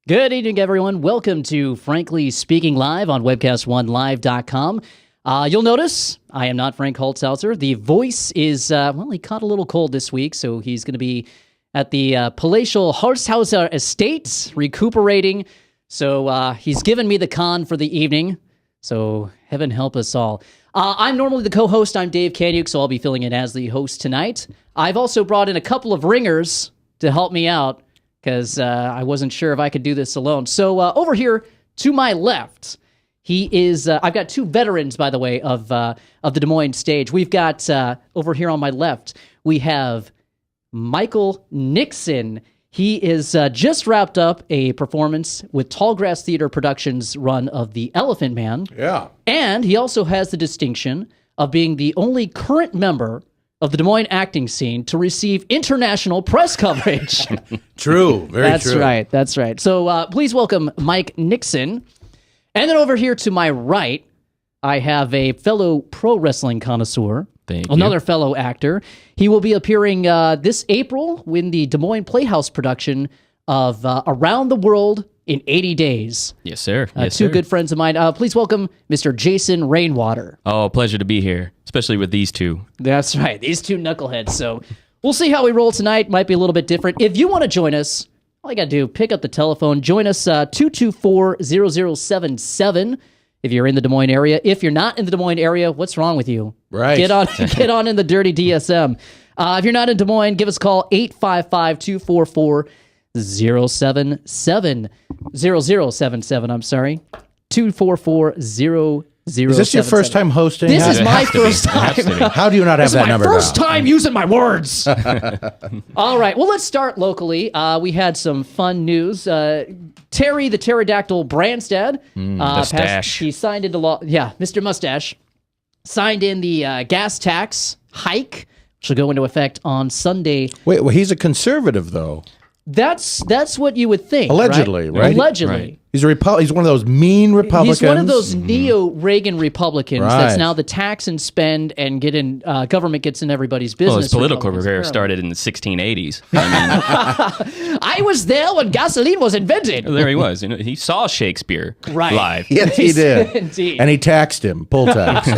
Good evening, everyone. Welcome to Frankly Speaking Live on webcast1live.com. You'll notice I am not Frank Holtzhauser. The voice is, he caught a little cold this week, so he's going to be at the palatial Holtzhauser estate recuperating. So he's given me the con for the evening, so heaven help us all. I'm normally the co-host. I'm Dave Kanyuk, so I'll be filling in as the host tonight. I've also brought in a couple of ringers to help me out, because I wasn't sure if I could do this alone. So over here to my left, he is. I've got two veterans, by the way, of the Des Moines stage. We've got over here on my left, we have Michael Nixon. He is just wrapped up a performance with Tallgrass Theater Productions' run of The Elephant Man. Yeah, and he also has the distinction of being the only current member of the Des Moines acting scene to receive international press coverage. True, very true. That's right. So please welcome Mike Nixon. And then over here to my right, I have a fellow pro wrestling connoisseur, another fellow actor. He will be appearing this April in the Des Moines Playhouse production of Around the World in 80 Days. Yes, sir. Two good friends of mine. Please welcome Mr. Jason Rainwater. Oh, pleasure to be here, especially with these two. That's right. These two knuckleheads. So we'll see how we roll tonight. Might be a little bit different. If you want to join us, all you got to do, pick up the telephone. Join us 224-0077 if you're in the Des Moines area. If you're not in the Des Moines area, what's wrong with you? Right. Get on in the dirty DSM. If you're not in Des Moines, give us a call, 855-244-0077. 0077, I'm sorry. 244-0077. Is this your first time hosting? This is my first time. How do you not have that number? This is my first time using my words. All right. Well, let's start locally. We had some fun news. Terry the Pterodactyl Branstad. Mustache. He signed into law. Yeah, Mr. Mustache signed in the gas tax hike, which will go into effect on Sunday. Wait, well, he's a conservative, though. That's what you would think. Allegedly, right? Allegedly. Right. He's he's one of those mean Republicans. He's one of those neo-Reagan Republicans that's Right. now the tax and spend and government gets in everybody's business. Well, his political Republicans, career apparently. started in the 1680s. I I was there when gasoline was invented. mean, there he was. He saw Shakespeare live. Yes, he did. Indeed. And he taxed him, poll tax.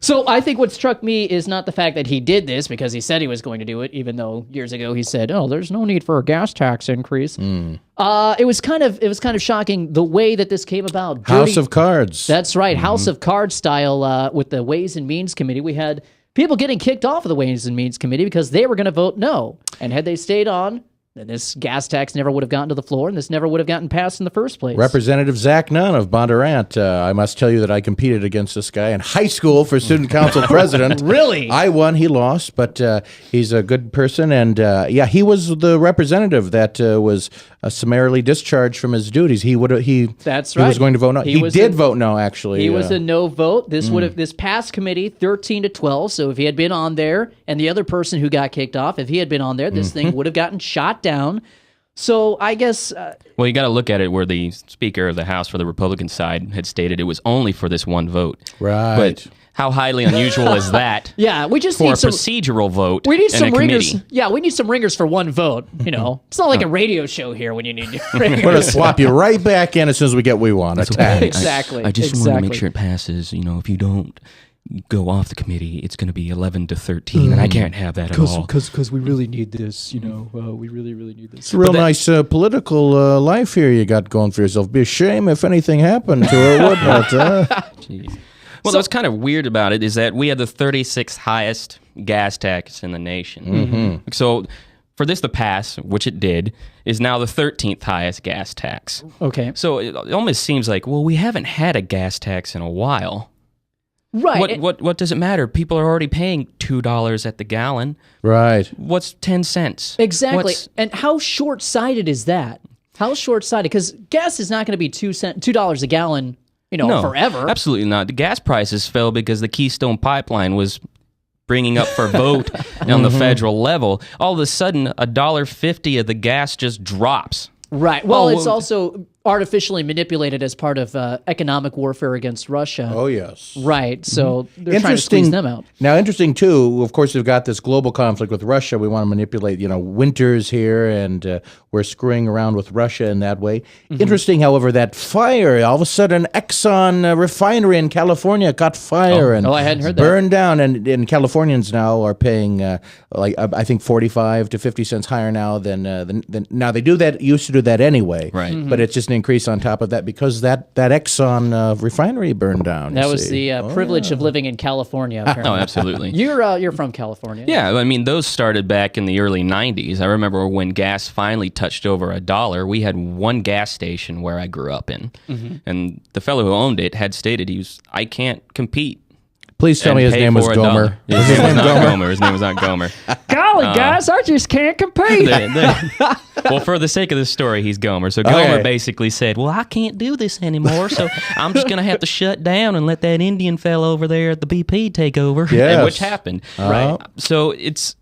So I think what struck me is not the fact that he did this because he said he was going to do it, even though years ago he said, "Oh, there's no need for a gas tax increase." It was kind of shocking the way that this came about. House of Cards. That's right, House of Cards style with the Ways and Means Committee. We had people getting kicked off of the Ways and Means Committee because they were going to vote no, and had they stayed on, then this gas tax never would have gotten to the floor, and this never would have gotten passed in the first place. Representative Zach Nunn of Bondurant. I must tell you that I competed against this guy in high school for student council president. Really? I won, he lost, but he's a good person. And he was the representative that was summarily discharged from his duties. That's He right. was going to vote no. He did vote no, actually. He was a no vote. This past committee 13-12. So if he had been on there, and the other person who got kicked off, if he had been on there, this thing would have gotten shot down. So I guess. Well, you got to look at it where the Speaker of the House for the Republican side had stated it was only for this one vote. Right. But how highly unusual is that? Yeah, we just for need a some procedural vote. We need in some a ringers. committee. Yeah, we need some ringers for one vote. You know, it's not like a radio show here when you need ringers. We're going to swap you right back in as soon as we get what we want. Attack. Exactly. I just want to make sure it passes. You know, if you don't go off the committee, it's going to be 11-13, and I can't have that at all. Because we really need this. You know, we really need this. It's a real nice political life here you got going for yourself. Be a shame if anything happened to her, wouldn't it? Jeez. Well, what's kind of weird about it is that we had the 36th highest gas tax in the nation. So for this to pass, which it did, is now the 13th highest gas tax. Okay. So it almost seems like, well, we haven't had a gas tax in a while. Right. What does it matter? People are already paying $2 at the gallon. Right. What's 10 cents? Exactly. And how short-sighted is that? How short-sighted? Because gas is not going to be $2 a gallon, No, forever. Absolutely not. The gas prices fell because the Keystone Pipeline was bringing up for vote on the federal level. All of a sudden, $1.50 of the gas just drops. Right. Well, it's also artificially manipulated as part of economic warfare against Russia. Oh, yes. Right. So they're trying to squeeze them out. Now, interesting, too, of course, we've got this global conflict with Russia. We want to manipulate, winters here, and we're screwing around with Russia in that way. Interesting, however, that fire, all of a sudden, Exxon refinery in California caught fire and I hadn't heard that. burned down. And Californians now are paying, I think, 45 to 50 cents higher now than now they used to do that anyway. Right. But it's just an increase on top of that because that Exxon refinery burned down. That was the privilege of living in California, apparently. Oh, absolutely. You're from California. Yeah, I mean, those started back in the early 90s. I remember when gas finally touched over $1, we had one gas station where I grew up in. And the fellow who owned it had stated I can't compete. Please tell me his name was Gomer. His name was not Gomer. His name was not Gomer. Golly, guys, I just can't compete. Well, for the sake of this story, he's Gomer. So Gomer basically said, well, I can't do this anymore, so I'm just going to have to shut down and let that Indian fellow over there at the BP take over, Yes. which happened. Right. So it's...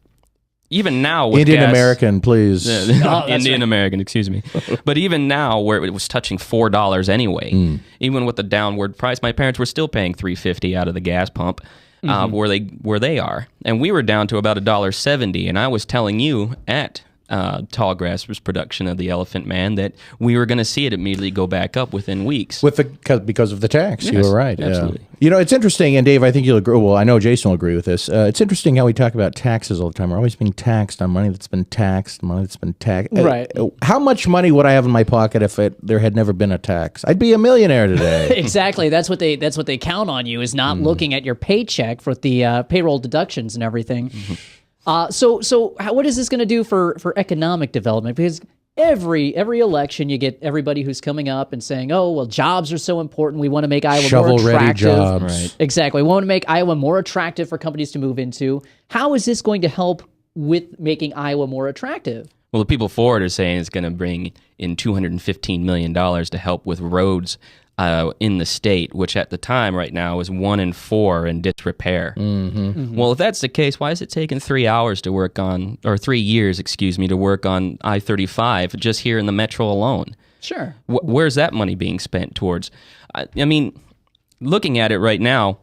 Even now with Indian gas, American, please. Indian American, excuse me. But even now, where it was touching $4 anyway, even with the downward price, my parents were still paying $3.50 out of the gas pump where they are, and we were down to about $1.70. And I was telling you at Tallgrass's production of The Elephant Man that we were going to see it immediately go back up within weeks. Because of the tax. Yes, you were right. absolutely. Yeah. It's interesting, and Dave, I think you'll agree. Well, I know Jason will agree with this. It's interesting how we talk about taxes all the time. We're always being taxed on money that's been taxed, money that's been taxed. Right. How much money would I have in my pocket if there had never been a tax? I'd be a millionaire today. Exactly. That's what they count on you, is not looking at your paycheck for the payroll deductions and everything. So what is this going to do for economic development? Because every election, you get everybody who's coming up and saying, "Oh, well, jobs are so important. We want to make Iowa more Shovel-ready attractive." jobs. Right. Exactly. We want to make Iowa more attractive for companies to move into. How is this going to help with making Iowa more attractive? Well, the people for it are saying it's going to bring in $215 million to help with roads in the state, which at the time right now is 1 in 4 in disrepair. Well, if that's the case, why is it taking 3 hours to work on, or 3 years, to work on I-35 just here in the metro alone? Sure. Where's that money being spent towards? I mean, looking at it right now,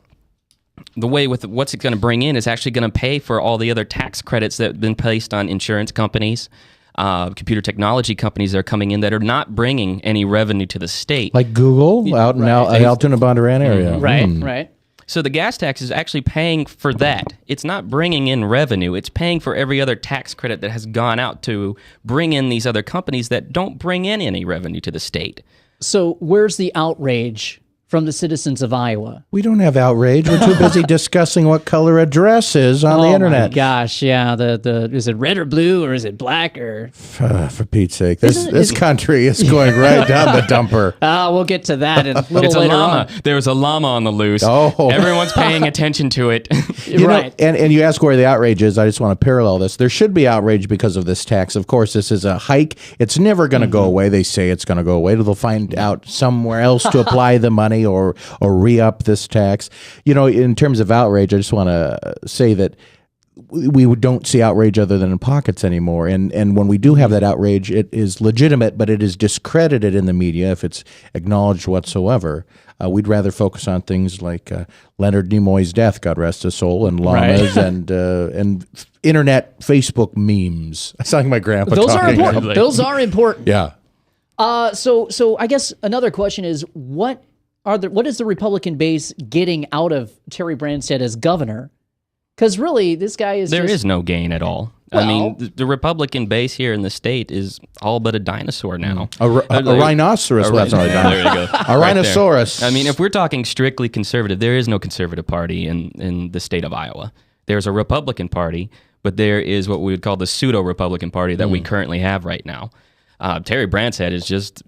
the way with what's it going to bring in is actually going to pay for all the other tax credits that have been placed on insurance companies, computer technology companies that are coming in that are not bringing any revenue to the state. Like Google out in Altoona Bondurant area. Right. So the gas tax is actually paying for that. It's not bringing in revenue. It's paying for every other tax credit that has gone out to bring in these other companies that don't bring in any revenue to the state. So where's the outrage from the citizens of Iowa? We don't have outrage. We're too busy discussing what color a dress is on the internet. Oh my gosh, yeah. The is it red or blue, or is it black, or? For Pete's sake, this country is going right down the dumper. We'll get to that in a little It's a later llama. on. There was a llama on the loose. Oh. Everyone's paying attention to it. Right. And you ask where the outrage is. I just want to parallel this. There should be outrage because of this tax. Of course, this is a hike. It's never going to go away. They say it's going to go away. They'll find out somewhere else to apply the money or re-up this tax. In terms of outrage, I just want to say that we don't see outrage other than in pockets anymore. And when we do have that outrage, it is legitimate, but it is discredited in the media if it's acknowledged whatsoever. We'd rather focus on things like Leonard Nimoy's death, God rest his soul, and llamas and internet Facebook memes. I sound like my grandpa. Those are talking. important. Those are important. Yeah. So I guess another question is, what is the Republican base getting out of Terry Branstad as governor? Because really, this guy is There is no gain at all. Well, I mean, the Republican base here in the state is all but a dinosaur now. A rhinoceros. Well, that's not a There you dinosaur. go. A rhinoceros. I mean, if we're talking strictly conservative, there is no conservative party in the state of Iowa. There's a Republican Party, but there is what we would call the pseudo-Republican Party that we currently have right now. Terry Branstad is just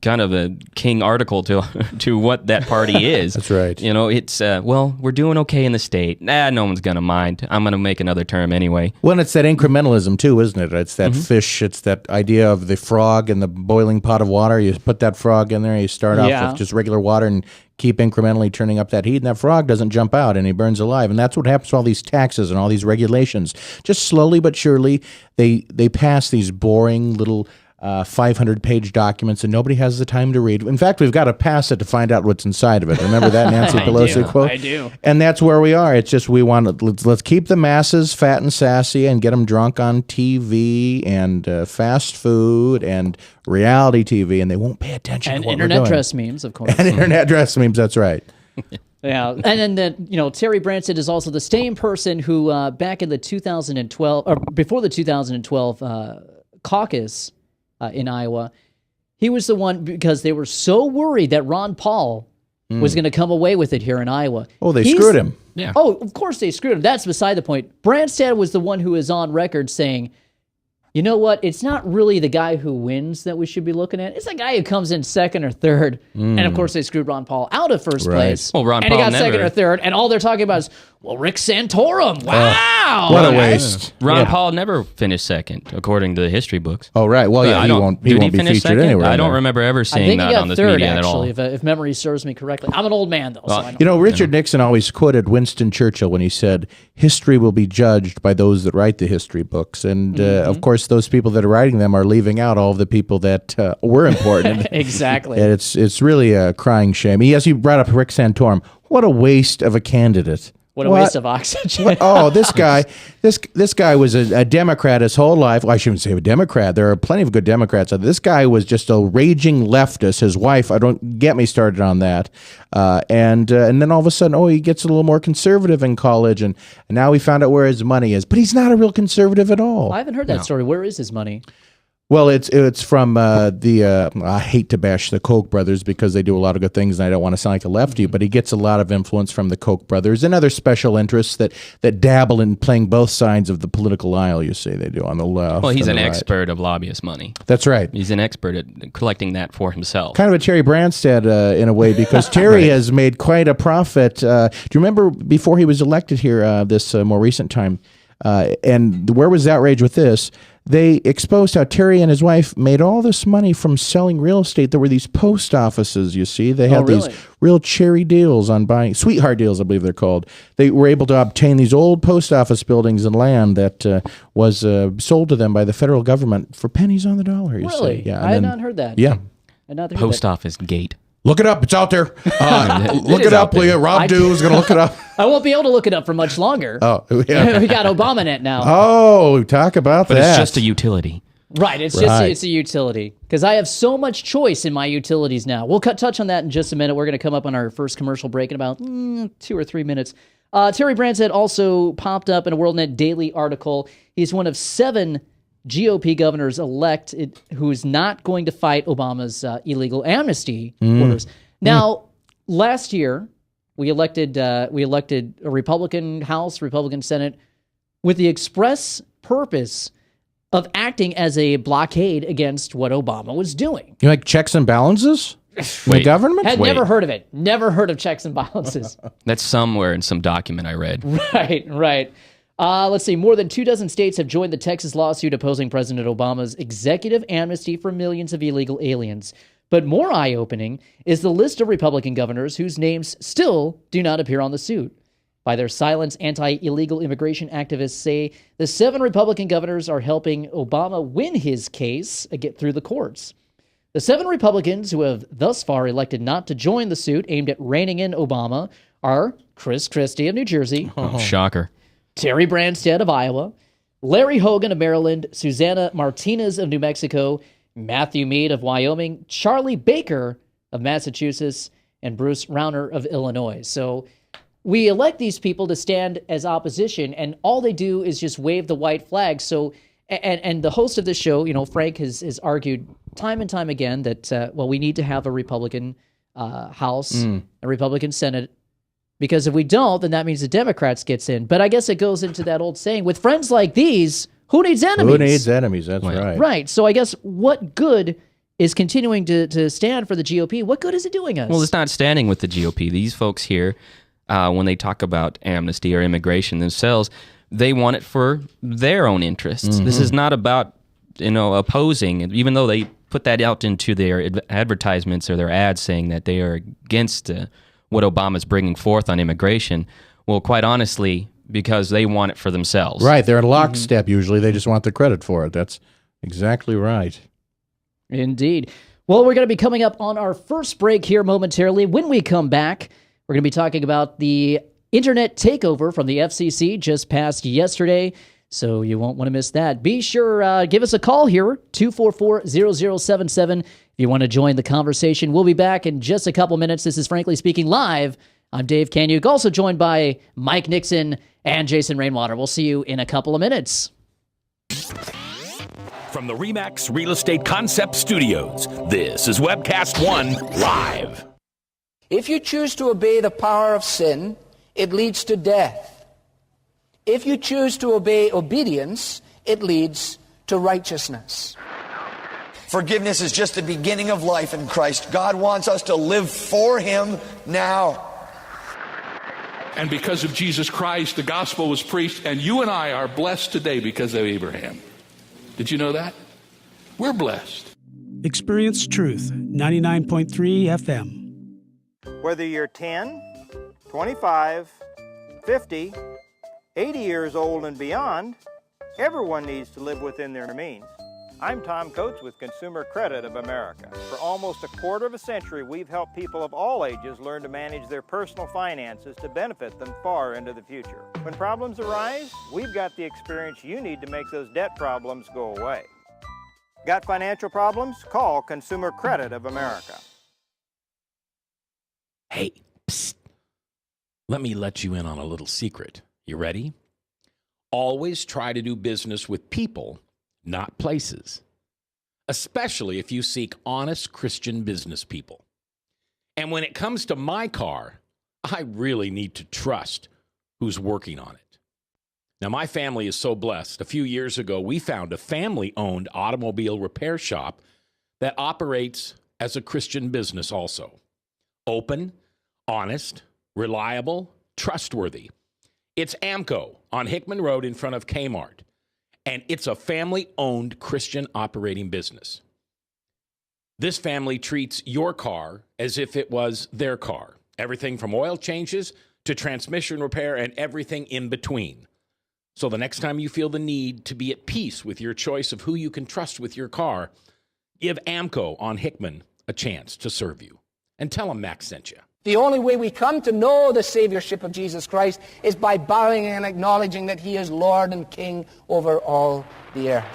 kind of a king article to what that party is. That's right. It's, we're doing okay in the state. No one's going to mind. I'm going to make another term anyway. Well, and it's that incrementalism too, isn't it? It's that fish. It's that idea of the frog in the boiling pot of water. You put that frog in there, you start off with just regular water and keep incrementally turning up that heat, and that frog doesn't jump out and he burns alive. And that's what happens to all these taxes and all these regulations. Just slowly but surely, they pass these boring little 500-page documents, and nobody has the time to read. In fact, we've got to pass it to find out what's inside of it. Remember that Nancy Pelosi quote? I do. And that's where we are. It's just we want to let's keep the masses fat and sassy and get them drunk on TV and fast food and reality TV, and they won't pay attention to what internet we're doing. dress memes, of course. And internet dress memes. That's right. Yeah, and then Terry Branstad is also the same person who back in the 2012 or before the 2012 caucus in Iowa, he was the one because they were so worried that Ron Paul was going to come away with it here in Iowa. Oh, they screwed him. Yeah. Oh, of course they screwed him. That's beside the point. Branstad was the one who is on record saying, you know what? It's not really the guy who wins that we should be looking at. It's the guy who comes in second or third. And of course, they screwed Ron Paul out of first place. Well, Ron and Paul he got never- second or third. And all they're talking about is, well, Rick Santorum. Wow. What a waste. Ron Paul never finished second, according to the history books. Oh, right. Well, yeah, I he don't- won't did be finish featured second? anywhere. I don't there. remember ever I seeing think he that on got this third, media at all. actually, if memory serves me correctly. I'm an old man, though, so I know. You know, Richard Nixon always quoted Winston Churchill when he said, history will be judged by those that write the history books. And, of course, those people that are writing them are leaving out all of the people that were important. Exactly. And it's really a crying shame. Yes, you brought up Rick Santorum. What a waste of a candidate. What a waste of oxygen. Oh, this guy was a Democrat his whole life. Well, I shouldn't say a Democrat. There are plenty of good Democrats. This guy was just a raging leftist. His wife, I don't get me started on that. And then all of a sudden, he gets a little more conservative in college, and now we found out where his money is. But he's not a real conservative at all. I haven't heard that story. Where is his money? Well, it's from I hate to bash the Koch brothers because they do a lot of good things, and I don't want to sound like a lefty, but he gets a lot of influence from the Koch brothers and other special interests that dabble in playing both sides of the political aisle. You see, they do on the left. Well, he's and an the right. expert of lobbyist money. That's right. He's an expert at collecting that for himself. Kind of a Terry Branstad in a way, because Terry has made quite a profit. Do you remember before he was elected here this more recent time? And where was the outrage with this? They exposed how Terry and his wife made all this money from selling real estate. There were these post offices, you see. They had really? these real cherry deals on buying, sweetheart deals, I believe they're called. They were able to obtain these old post office buildings and land that was sold to them by the federal government for pennies on the dollar, you Really? see. Yeah, I had not heard that. Yeah. I had not heard Post that. office gate. Look it up. It's out there. Look is it out up, will there. you? Rob Dew is going to look it up. I won't be able to look it up for much longer. Oh, yeah. We got ObamaNet now. Oh, talk about But that. it's just a utility. Right, it's a utility. Because I have so much choice in my utilities now. We'll touch on that in just a minute. We're going to come up on our first commercial break in about 2 or 3 minutes. Terry Branstad also popped up in a WorldNet Daily article. He's one of 7 GOP governors elect who is not going to fight Obama's illegal amnesty orders. Now, last year we elected a Republican House, Republican Senate, with the express purpose of acting as a blockade against what Obama was doing. You like checks and balances in the Wait. government? Had Wait. never heard of it. Never heard of checks and balances. That's somewhere in some document I read. Right. Let's see. More than 24 states have joined the Texas lawsuit opposing President Obama's executive amnesty for millions of illegal aliens. But more eye-opening is the list of Republican governors whose names still do not appear on the suit. By their silence, anti-illegal immigration activists say the 7 Republican governors are helping Obama win his case get through the courts. The 7 Republicans who have thus far elected not to join the suit aimed at reining in Obama are Chris Christie of New Jersey, Oh, shocker. Terry Branstad of Iowa, Larry Hogan of Maryland, Susana Martinez of New Mexico, Matthew Mead of Wyoming, Charlie Baker of Massachusetts, and Bruce Rauner of Illinois. So we elect these people to stand as opposition, and all they do is just wave the white flag. So, and the host of this show, Frank has argued time and time again that, we need to have a Republican House, a Republican Senate, because if we don't, then that means the Democrats gets in. But I guess it goes into that old saying, with friends like these, who needs enemies? Who needs enemies? That's right. Right. So I guess what good is continuing to stand for the GOP? What good is it doing us? Well, it's not standing with the GOP. These folks here, when they talk about amnesty or immigration themselves, they want it for their own interests. This is not about, opposing, even though they put that out into their advertisements or their ads saying that they are against what Obama's bringing forth on immigration. Well, quite honestly, because they want it for themselves. Right. They're in lockstep usually. They just want the credit for it. That's exactly right. Indeed. Well, we're going to be coming up on our first break here momentarily. When we come back, we're going to be talking about the internet takeover from the FCC just passed yesterday, so you won't want to miss that. Be sure, give us a call here, 244-0077, if you want to join the conversation. We'll be back in just a couple minutes. This is Frankly Speaking Live. I'm Dave Kanyuk, also joined by Mike Nixon and Jason Rainwater. We'll see you in a couple of minutes. From the RE/MAX Real Estate Concept Studios, this is Webcast One Live. If you choose to obey the power of sin, it leads to death. If you choose to obey obedience, it leads to righteousness. Forgiveness is just the beginning of life in Christ. God wants us to live for Him now. And because of Jesus Christ, the gospel was preached, and you and I are blessed today because of Abraham. Did you know that? We're blessed. Experience Truth, 99.3 FM. Whether you're 10, 25, 50, 80 years old and beyond, everyone needs to live within their means. I'm Tom Coates with Consumer Credit of America. For almost a quarter of a century, we've helped people of all ages learn to manage their personal finances to benefit them far into the future. When problems arise, we've got the experience you need to make those debt problems go away. Got financial problems? Call Consumer Credit of America. Hey, psst. Let me let you in on a little secret. You ready? Always try to do business with people, not places, especially if you seek honest Christian business people. And when it comes to my car, I really need to trust who's working on it. Now, my family is so blessed. A few years ago, we found a family-owned automobile repair shop that operates as a Christian business also. Open, honest, reliable, trustworthy. It's AMCO on Hickman Road in front of Kmart. And it's a family-owned Christian operating business. This family treats your car as if it was their car. Everything from oil changes to transmission repair and everything in between. So the next time you feel the need to be at peace with your choice of who you can trust with your car, give AMCO on Hickman a chance to serve you. And tell them Max sent you. The only way we come to know the Saviorship of Jesus Christ is by bowing and acknowledging that He is Lord and King over all the earth.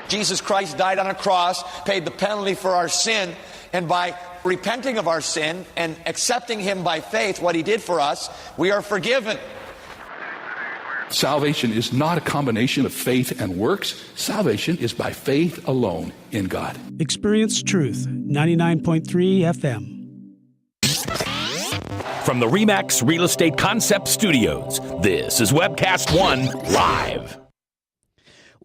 Jesus Christ died on a cross, paid the penalty for our sin, and by repenting of our sin and accepting Him by faith, what He did for us, we are forgiven. Salvation is not a combination of faith and works. Salvation is by faith alone in God. Experience Truth, 99.3 FM. From the RE/MAX Real Estate Concept Studios, this is Webcast One Live.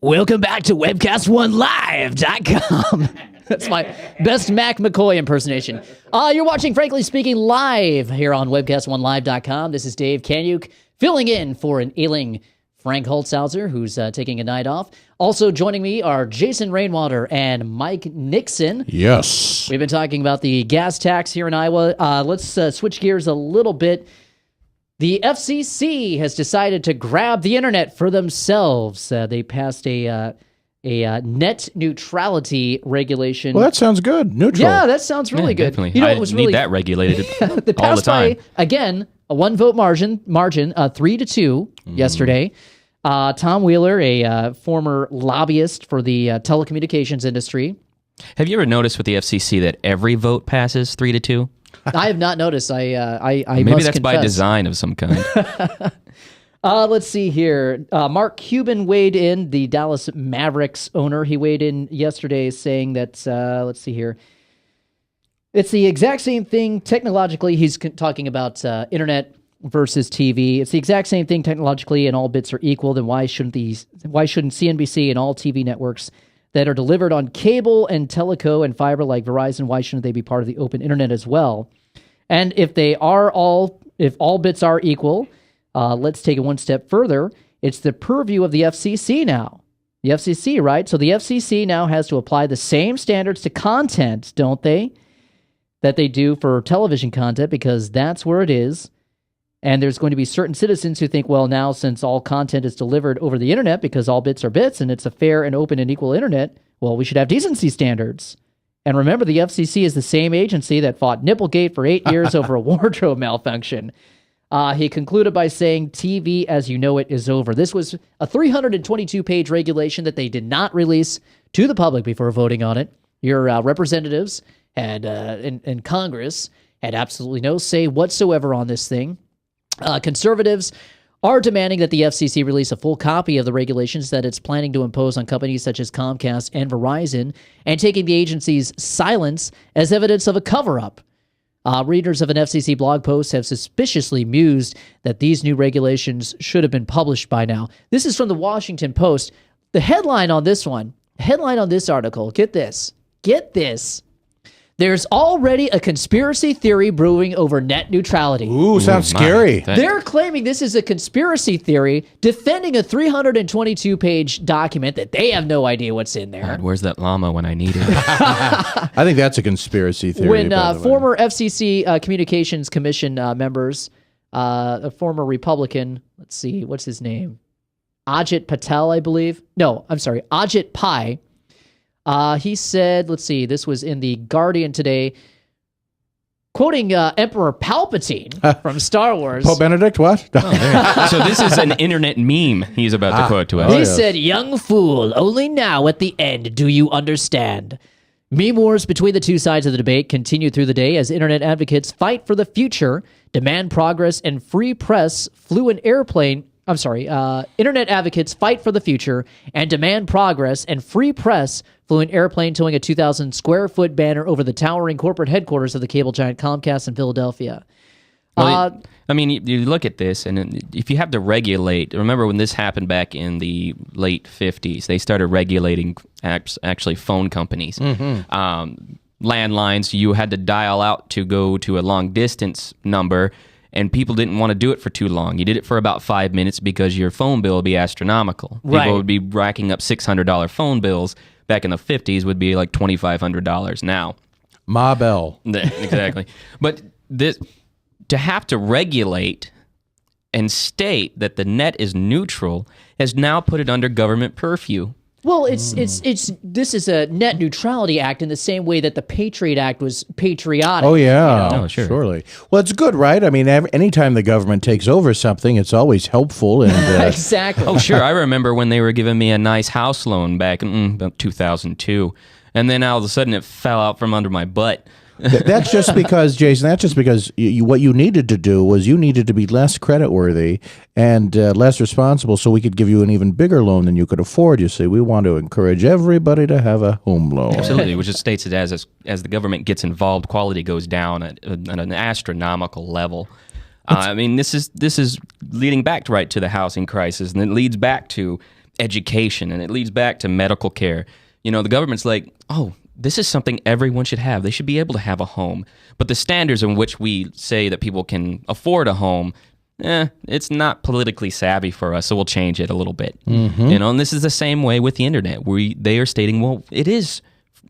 Welcome back to webcast1live.com. That's my best Mac McCoy impersonation. You're watching Frankly Speaking live here on webcast1live.com. This is Dave Kanyuk filling in for an ailing Frank Holtzhauser, who's taking a night off. Also joining me are Jason Rainwater and Mike Nixon. Yes. We've been talking about the gas tax here in Iowa. Let's switch gears a little bit. The FCC has decided to grab the internet for themselves. They passed a net neutrality regulation. Well, that sounds good. Neutral. Yeah, that sounds really good. Definitely. You know, I it was need really that regulated they all the passed time. by, again, a one-vote margin, 3-2 yesterday. Tom Wheeler, a former lobbyist for the telecommunications industry. Have you ever noticed with the FCC that every vote passes 3-2? I have not noticed. I Maybe must that's by confess. design of some kind. Let's see here. Mark Cuban weighed in, the Dallas Mavericks owner. He weighed in yesterday saying that, let's see here. It's the exact same thing technologically. He's talking about internet versus TV. It's the exact same thing technologically, and all bits are equal. Then why shouldn't CNBC and all TV networks that are delivered on cable and teleco and fiber like Verizon, why shouldn't they be part of the open internet as well? And if all bits are equal, let's take it one step further. It's the purview of the FCC now. The FCC, right? So the FCC now has to apply the same standards to content, don't they, that they do for television content, because that's where it is. And there's going to be certain citizens who think, well, now since all content is delivered over the internet because all bits are bits and it's a fair and open and equal internet, well, we should have decency standards. And remember, the FCC is the same agency that fought Nipplegate for 8 years over a wardrobe malfunction. He concluded by saying, TV as you know it is over. This was a 322-page regulation that they did not release to the public before voting on it. Your representatives had in Congress had absolutely no say whatsoever on this thing. Conservatives are demanding that the FCC release a full copy of the regulations that it's planning to impose on companies such as Comcast and Verizon, and taking the agency's silence as evidence of a cover-up. Readers of an FCC blog post have suspiciously mused that these new regulations should have been published by now. This is from the Washington Post. The headline on this article, get this. There's already a conspiracy theory brewing over net neutrality. Ooh, sounds scary. They're claiming this is a conspiracy theory, defending a 322-page document that they have no idea what's in there. God, where's that llama when I need it? I think that's a conspiracy theory. When former FCC Communications Commission members, a former Republican, let's see, what's his name? Ajit Patel, I believe. No, I'm sorry, Ajit Pai. He said, let's see, this was in the Guardian today, quoting Emperor Palpatine from Star Wars. Pope Benedict, what? So this is an internet meme he's about to quote to us. He said, young fool, only now at the end do you understand. Meme wars between the two sides of the debate continue through the day as internet advocates fight for the future, demand progress, and free press flew an airplane. Internet advocates fight for the future and demand progress, and free press flew an airplane towing a 2,000-square-foot banner over the towering corporate headquarters of the cable giant Comcast in Philadelphia. Well, you look at this, and if you have to regulate, remember when this happened back in the late 50s, they started regulating actually phone companies. Landlines, you had to dial out to go to a long-distance number, and people didn't want to do it for too long. You did it for about 5 minutes because your phone bill would be astronomical. Right. People would be racking up $600 phone bills. Back in the 50s would be like $2,500 now. Ma Bell. Exactly. But to have to regulate and state that the net is neutral has now put it under government purview. Well, this is a net neutrality act in the same way that the Patriot Act was patriotic. Oh, yeah. Oh, sure. Surely. Well, it's good, right? I mean, anytime the government takes over something, it's always helpful. And Exactly. Oh, sure. I remember when they were giving me a nice house loan back in about 2002, and then all of a sudden it fell out from under my butt. That's just because, Jason, what you needed to do was you needed to be less creditworthy and less responsible so we could give you an even bigger loan than you could afford. You see, we want to encourage everybody to have a home loan. Absolutely, which just states that as the government gets involved, quality goes down at an astronomical level. I mean, this is leading back right to the housing crisis, and it leads back to education, and it leads back to medical care. You know, the government's like, oh, this is something everyone should have. They should be able to have a home. But the standards in which we say that people can afford a home, it's not politically savvy for us, so we'll change it a little bit. Mm-hmm. You know, and this is the same way with the internet. They are stating, well, it is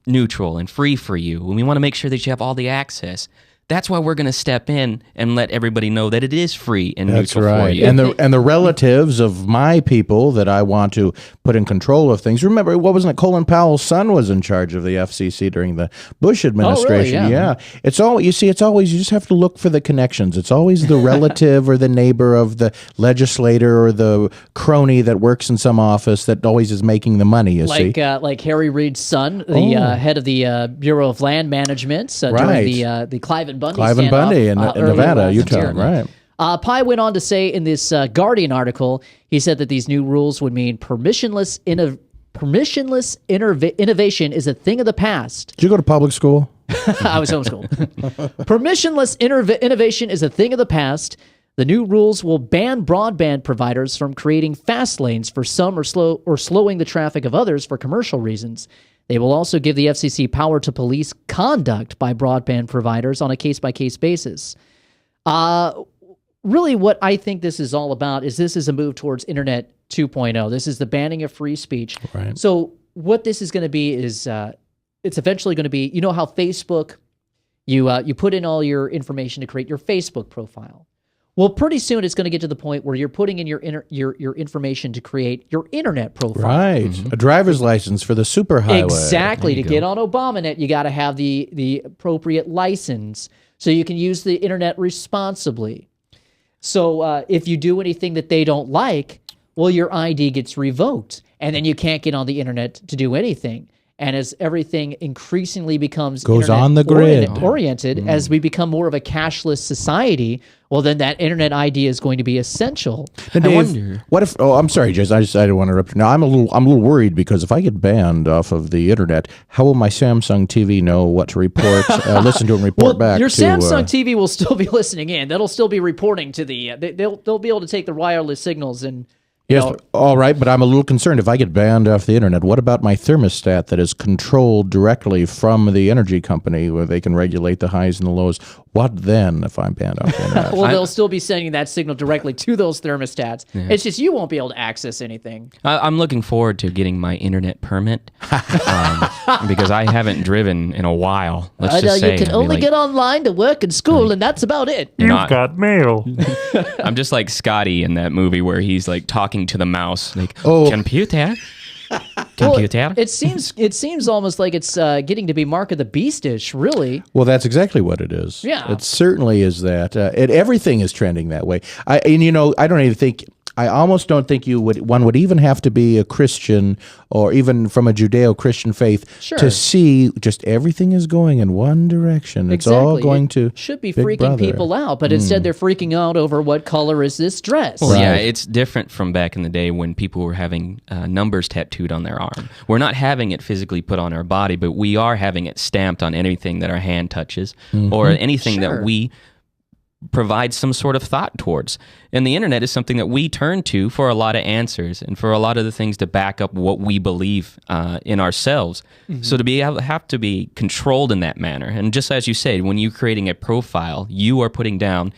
neutral and free for you, and we want to make sure that you have all the access. That's why we're going to step in and let everybody know that it is free and neutral for you. And the relatives of my people that I want to put in control of things. Remember, what wasn't it? Colin Powell's son was in charge of the FCC during the Bush administration. Oh, really? Yeah. It's always you just have to look for the connections. It's always the relative or the neighbor of the legislator or the crony that works in some office that always is making the money. You see, like Harry Reid's son, the head of the Bureau of Land Management, during the Clive Bundy in Nevada, Utah, right. Pai went on to say in this Guardian article, he said that these new rules would mean permissionless innovation is a thing of the past. Did you go to public school? I was homeschooled. Permissionless innovation is a thing of the past. The new rules will ban broadband providers from creating fast lanes for some or slowing the traffic of others for commercial reasons. They will also give the FCC power to police conduct by broadband providers on a case-by-case basis. Really, what I think this is all about is this is a move towards Internet 2.0. This is the banning of free speech. Right. So what this is going to be is it's eventually going to be, you know how Facebook, you put in all your information to create your Facebook profile. Well, pretty soon it's going to get to the point where you're putting in your information to create your internet profile. Right. A driver's license for the superhighway. Exactly. To get on ObamaNet, you got to have the appropriate license so you can use the internet responsibly. So if you do anything that they don't like, well, your ID gets revoked, and then you can't get on the internet to do anything. And as everything increasingly becomes goes on the grid oriented, as we become more of a cashless society, well, then that internet ID is going to be essential. And Dave, what if? Oh, I'm sorry, Jez. I didn't want to interrupt you. Now I'm a little worried because if I get banned off of the internet, how will my Samsung TV know what to report, listen to, and report back? Your Samsung TV will still be listening in. That'll still be reporting to the. They'll be able to take the wireless signals and. Yes, all right, but I'm a little concerned. If I get banned off the internet, what about my thermostat that is controlled directly from the energy company where they can regulate the highs and the lows? What then if I'm banned off the internet? Well, they'll still be sending that signal directly to those thermostats. Yeah. It's just you won't be able to access anything. I'm looking forward to getting my internet permit because I haven't driven in a while. Let's just say. You can only get online to work and school, and that's about it. You've got mail. I'm just like Scotty in that movie where he's like talking to the mouse, like, computer. Computer. Well, it seems almost like it's getting to be Mark of the Beast-ish, really. Well, that's exactly what it is. Yeah. It certainly is that. Everything is trending that way. I don't even think... I almost don't think one would even have to be a Christian or even from a Judeo-Christian faith to see just everything is going in one direction. It's all going to should be Big freaking Brother. people out, but instead they're freaking out over what color is this dress. Well, yeah, it's different from back in the day when people were having numbers tattooed on their arm. We're not having it physically put on our body, but we are having it stamped on anything that our hand touches or anything that we provide some sort of thought towards. And the internet is something that we turn to for a lot of answers and for a lot of the things to back up what we believe in ourselves. So to be able to have to be controlled in that manner. And just as you said, when you're creating a profile, you are putting down,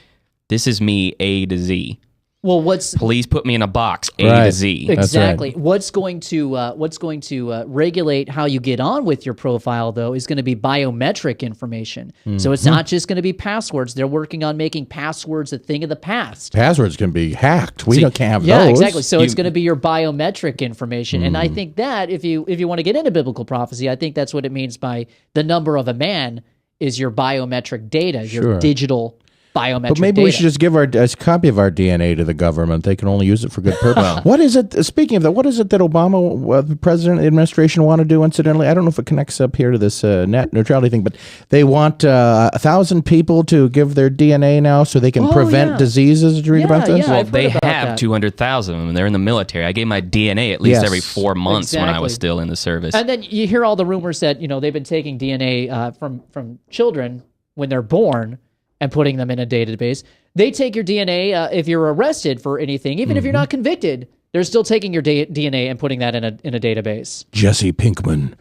this is me A to Z. Well, please put me in a box A to Z. Exactly. Right. What's going to regulate how you get on with your profile, though, is going to be biometric information. So it's not just going to be passwords. They're working on making passwords a thing of the past. Passwords can be hacked. We can't have those. Yeah, exactly. So it's going to be your biometric information, and I think that if you want to get into biblical prophecy, I think that's what it means by the number of a man is your biometric data, your digital biometric But maybe data. we should just give a copy of our DNA to the government. They can only use it for good purpose. What is it, speaking of that, what is it that Obama, the president, the administration want to do, incidentally? I don't know if it connects up here to this net neutrality thing, but they want 1,000 people to give their DNA now so they can prevent diseases. Did you read about this? Well, they have 200,000 of them. They're in the military. I gave my DNA at least every 4 months when I was still in the service. And then you hear all the rumors that, they've been taking DNA from children when they're born and putting them in a database. They take your DNA if you're arrested for anything, even if you're not convicted. They're still taking your DNA and putting that in a database. Jesse Pinkman.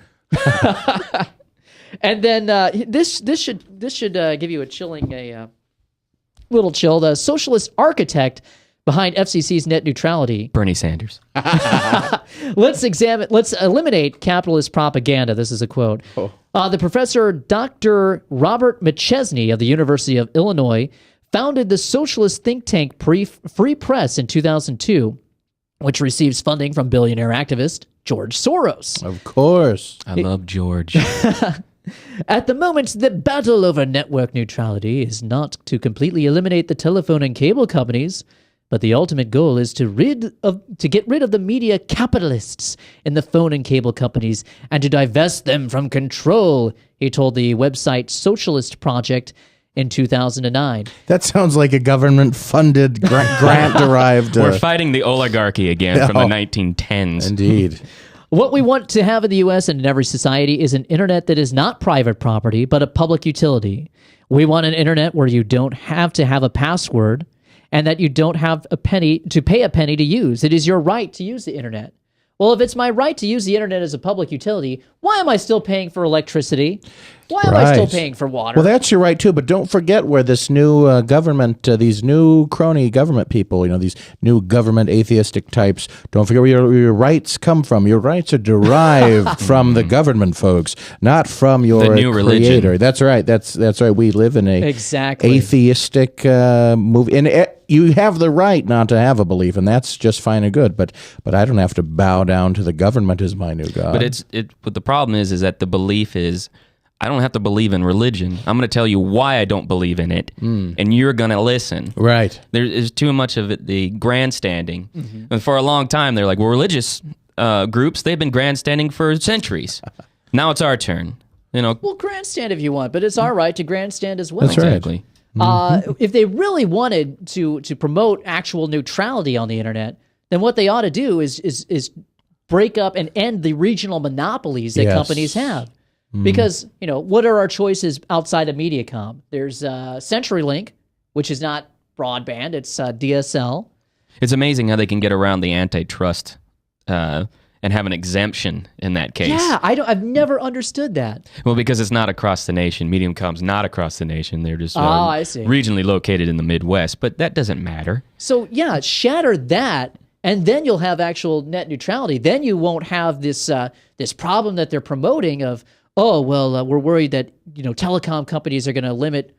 And then this should give you a little chill. The socialist architect behind FCC's net neutrality, Bernie Sanders. Let's eliminate capitalist propaganda. This is a quote. The professor, Dr. Robert McChesney of the University of Illinois, founded the socialist think tank Free Press in 2002, which receives funding from billionaire activist George Soros. Of course. I love George. At the moment, the battle over network neutrality is not to completely eliminate the telephone and cable companies, but the ultimate goal is to get rid of the media capitalists in the phone and cable companies and to divest them from control, he told the website Socialist Project in 2009. That sounds like a government-funded, grant-derived... We're fighting the oligarchy again from the 1910s. Indeed. What we want to have in the U.S. and in every society is an internet that is not private property, but a public utility. We want an internet where you don't have to have a password and that you don't have pay a penny to use. It is your right to use the internet. Well, if it's my right to use the internet as a public utility, why am I still paying for electricity? Why am I still paying for water? Well, that's your right, too. But don't forget where this new government, these new crony government people, these new government atheistic types, don't forget where your rights come from. Your rights are derived from the government, folks, not from your the new creator. Religion. That's right. That's right. We live in a atheistic movie. And you have the right not to have a belief, and that's just fine and good. But I don't have to bow down to the government as my new God. But the problem is that the belief is, I don't have to believe in religion. I'm going to tell you why I don't believe in it, and you're going to listen. Right. There's too much of it, the grandstanding. And for a long time, they're like, well, religious groups, they've been grandstanding for centuries. Now it's our turn. Well, grandstand if you want, but it's our right to grandstand as well. That's right. Exactly. If they really wanted to promote actual neutrality on the internet, then what they ought to do is break up and end the regional monopolies that companies have. Because, what are our choices outside of Mediacom? There's CenturyLink, which is not broadband, it's DSL. It's amazing how they can get around the antitrust and have an exemption in that case. Yeah, I've never understood that. Well, because it's not across the nation. Mediacom's not across the nation. They're just I see. regionally located in the Midwest, but that doesn't matter. So, shatter that, and then you'll have actual net neutrality. Then you won't have this problem that they're promoting of, we're worried that telecom companies are going to limit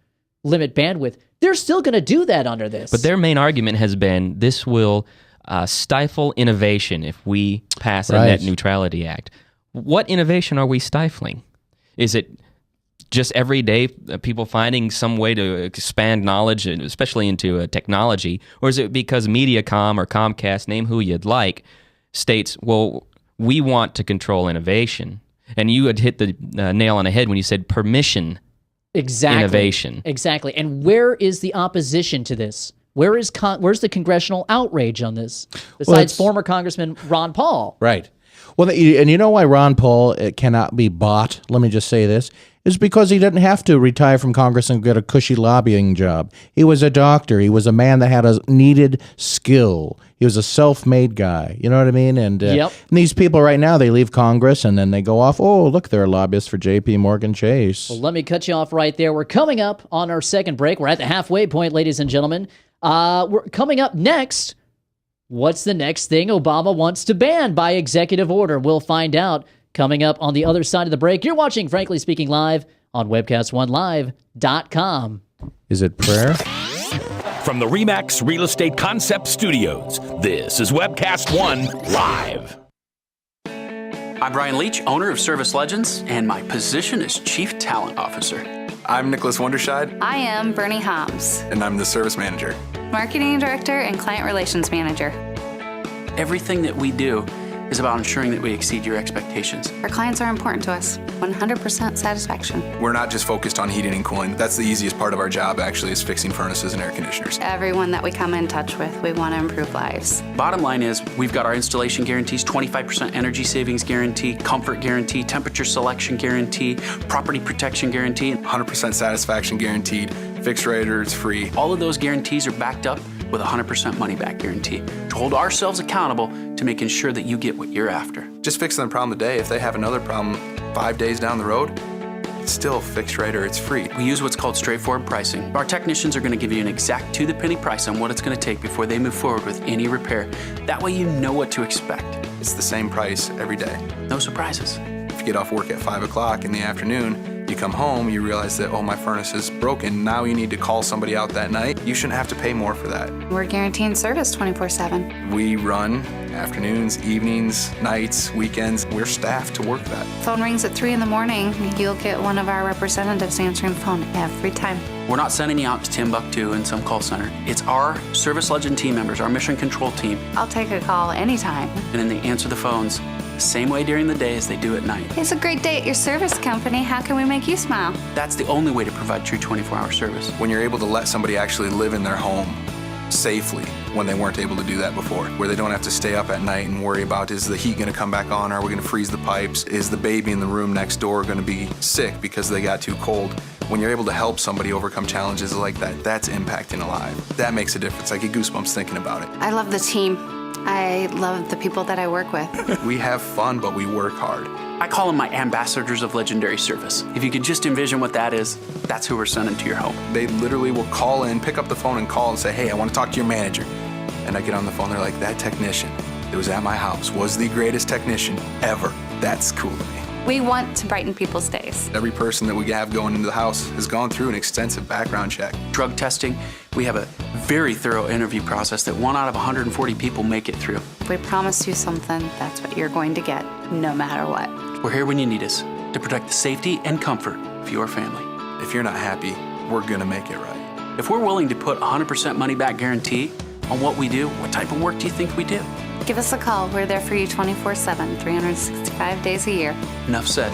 bandwidth. They're still going to do that under this. But their main argument has been this will stifle innovation if we pass a Net Neutrality Act. What innovation are we stifling? Is it just every day people finding some way to expand knowledge, especially into technology? Or is it because Mediacom or Comcast, name who you'd like, states, well, we want to control innovation? And you had hit the nail on the head when you said permission innovation. Exactly. And where is the opposition to this? Where's the congressional outrage on this? Besides former Congressman Ron Paul. Right. Well, and you know why Ron Paul cannot be bought? Let me just say this. Is because he didn't have to retire from Congress and get a cushy lobbying job. He was a doctor. He was a man that had a needed skill. He was a self-made guy. You know what I mean? And, and these people right now, they leave Congress and then they go off, oh, look, they're lobbyists for J.P. Morgan Chase. Well, let me cut you off right there. We're coming up on our second break. We're at the halfway point, ladies and gentlemen. We're coming up next. What's the next thing Obama wants to ban by executive order? We'll find out coming up on the other side of the break. You're watching Frankly Speaking Live on webcast1live.com. Is it prayer? From the RE/MAX Real Estate Concept Studios, this is Webcast One Live. I'm Brian Leach, owner of Service Legends, and my position is Chief Talent Officer. I'm Nicholas Wonderscheid. I am Bernie Hobbs. And I'm the Service Manager. Marketing Director and Client Relations Manager. Everything that we do is about ensuring that we exceed your expectations. Our clients are important to us. 100% satisfaction. We're not just focused on heating and cooling. That's the easiest part of our job, actually, is fixing furnaces and air conditioners. Everyone that we come in touch with, we want to improve lives. Bottom line is, we've got our installation guarantees, 25% energy savings guarantee, comfort guarantee, temperature selection guarantee, property protection guarantee. 100% satisfaction guaranteed. Fixed rate or it's free. All of those guarantees are backed up with a 100% money-back guarantee to hold ourselves accountable to making sure that you get what you're after. Just fixing the problem today. If they have another problem 5 days down the road, it's still fixed rate or it's free. We use what's called straightforward pricing. Our technicians are going to give you an exact to-the-penny price on what it's going to take before they move forward with any repair. That way you know what to expect. It's the same price every day. No surprises. If you get off work at 5 o'clock in the afternoon, you come home, you realize that, oh, my furnace is broken. Now you need to call somebody out that night. You shouldn't have to pay more for that. We're guaranteeing service 24/7. We run afternoons, evenings, nights, weekends. We're staffed to work that. Phone rings at 3 in the morning. You'll get one of our representatives answering the phone every time. We're not sending you out to Timbuktu in some call center. It's our Service Legend team members, our mission control team. I'll take a call anytime. And then they answer the phones the same way during the day as they do at night. It's a great day at your service company. How can we make you smile? That's the only way to provide true 24-hour service. When you're able to let somebody actually live in their home safely when they weren't able to do that before, where they don't have to stay up at night and worry about, is the heat going to come back on? Are we going to freeze the pipes? Is the baby in the room next door going to be sick because they got too cold? When you're able to help somebody overcome challenges like that, that's impacting a life. That makes a difference. I get goosebumps thinking about it. I love the team. I love the people that I work with. We have fun, but we work hard. I call them my ambassadors of legendary service. If you could just envision what that is, that's who we're sending to your home. They literally will call in, pick up the phone and call and say, hey, I want to talk to your manager. And I get on the phone, they're like, that technician that was at my house was the greatest technician ever. That's cool to me. We want to brighten people's days. Every person that we have going into the house has gone through an extensive background check. Drug testing, we have a very thorough interview process that 1 out of 140 people make it through. If we promise you something, that's what you're going to get, no matter what. We're here when you need us to protect the safety and comfort of your family. If you're not happy, we're going to make it right. If we're willing to put 100% money back guarantee on what we do, what type of work do you think we do? Give us a call. We're there for you 24/7, 365 days a year. Enough said.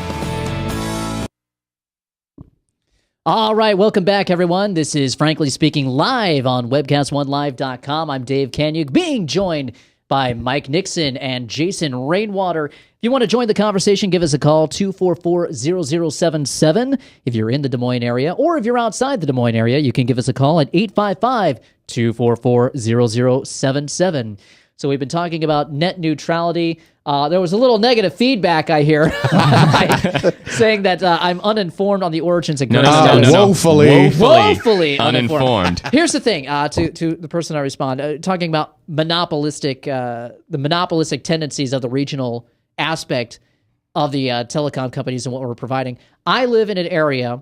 All right, welcome back, everyone. This is Frankly Speaking live on webcast1live.com. I'm Dave Kanyuk, being joined by Mike Nixon and Jason Rainwater. If you want to join the conversation, give us a call, 244-0077. If you're in the Des Moines area, or if you're outside the Des Moines area, you can give us a call at 855-244-0077. So we've been talking about net neutrality. There was a little negative feedback, I hear, saying that I'm uninformed on the origins of gun status. Woefully uninformed. Here's the thing, to the person I respond, talking about the monopolistic tendencies of the regional aspect of the telecom companies and what we're providing. I live in an area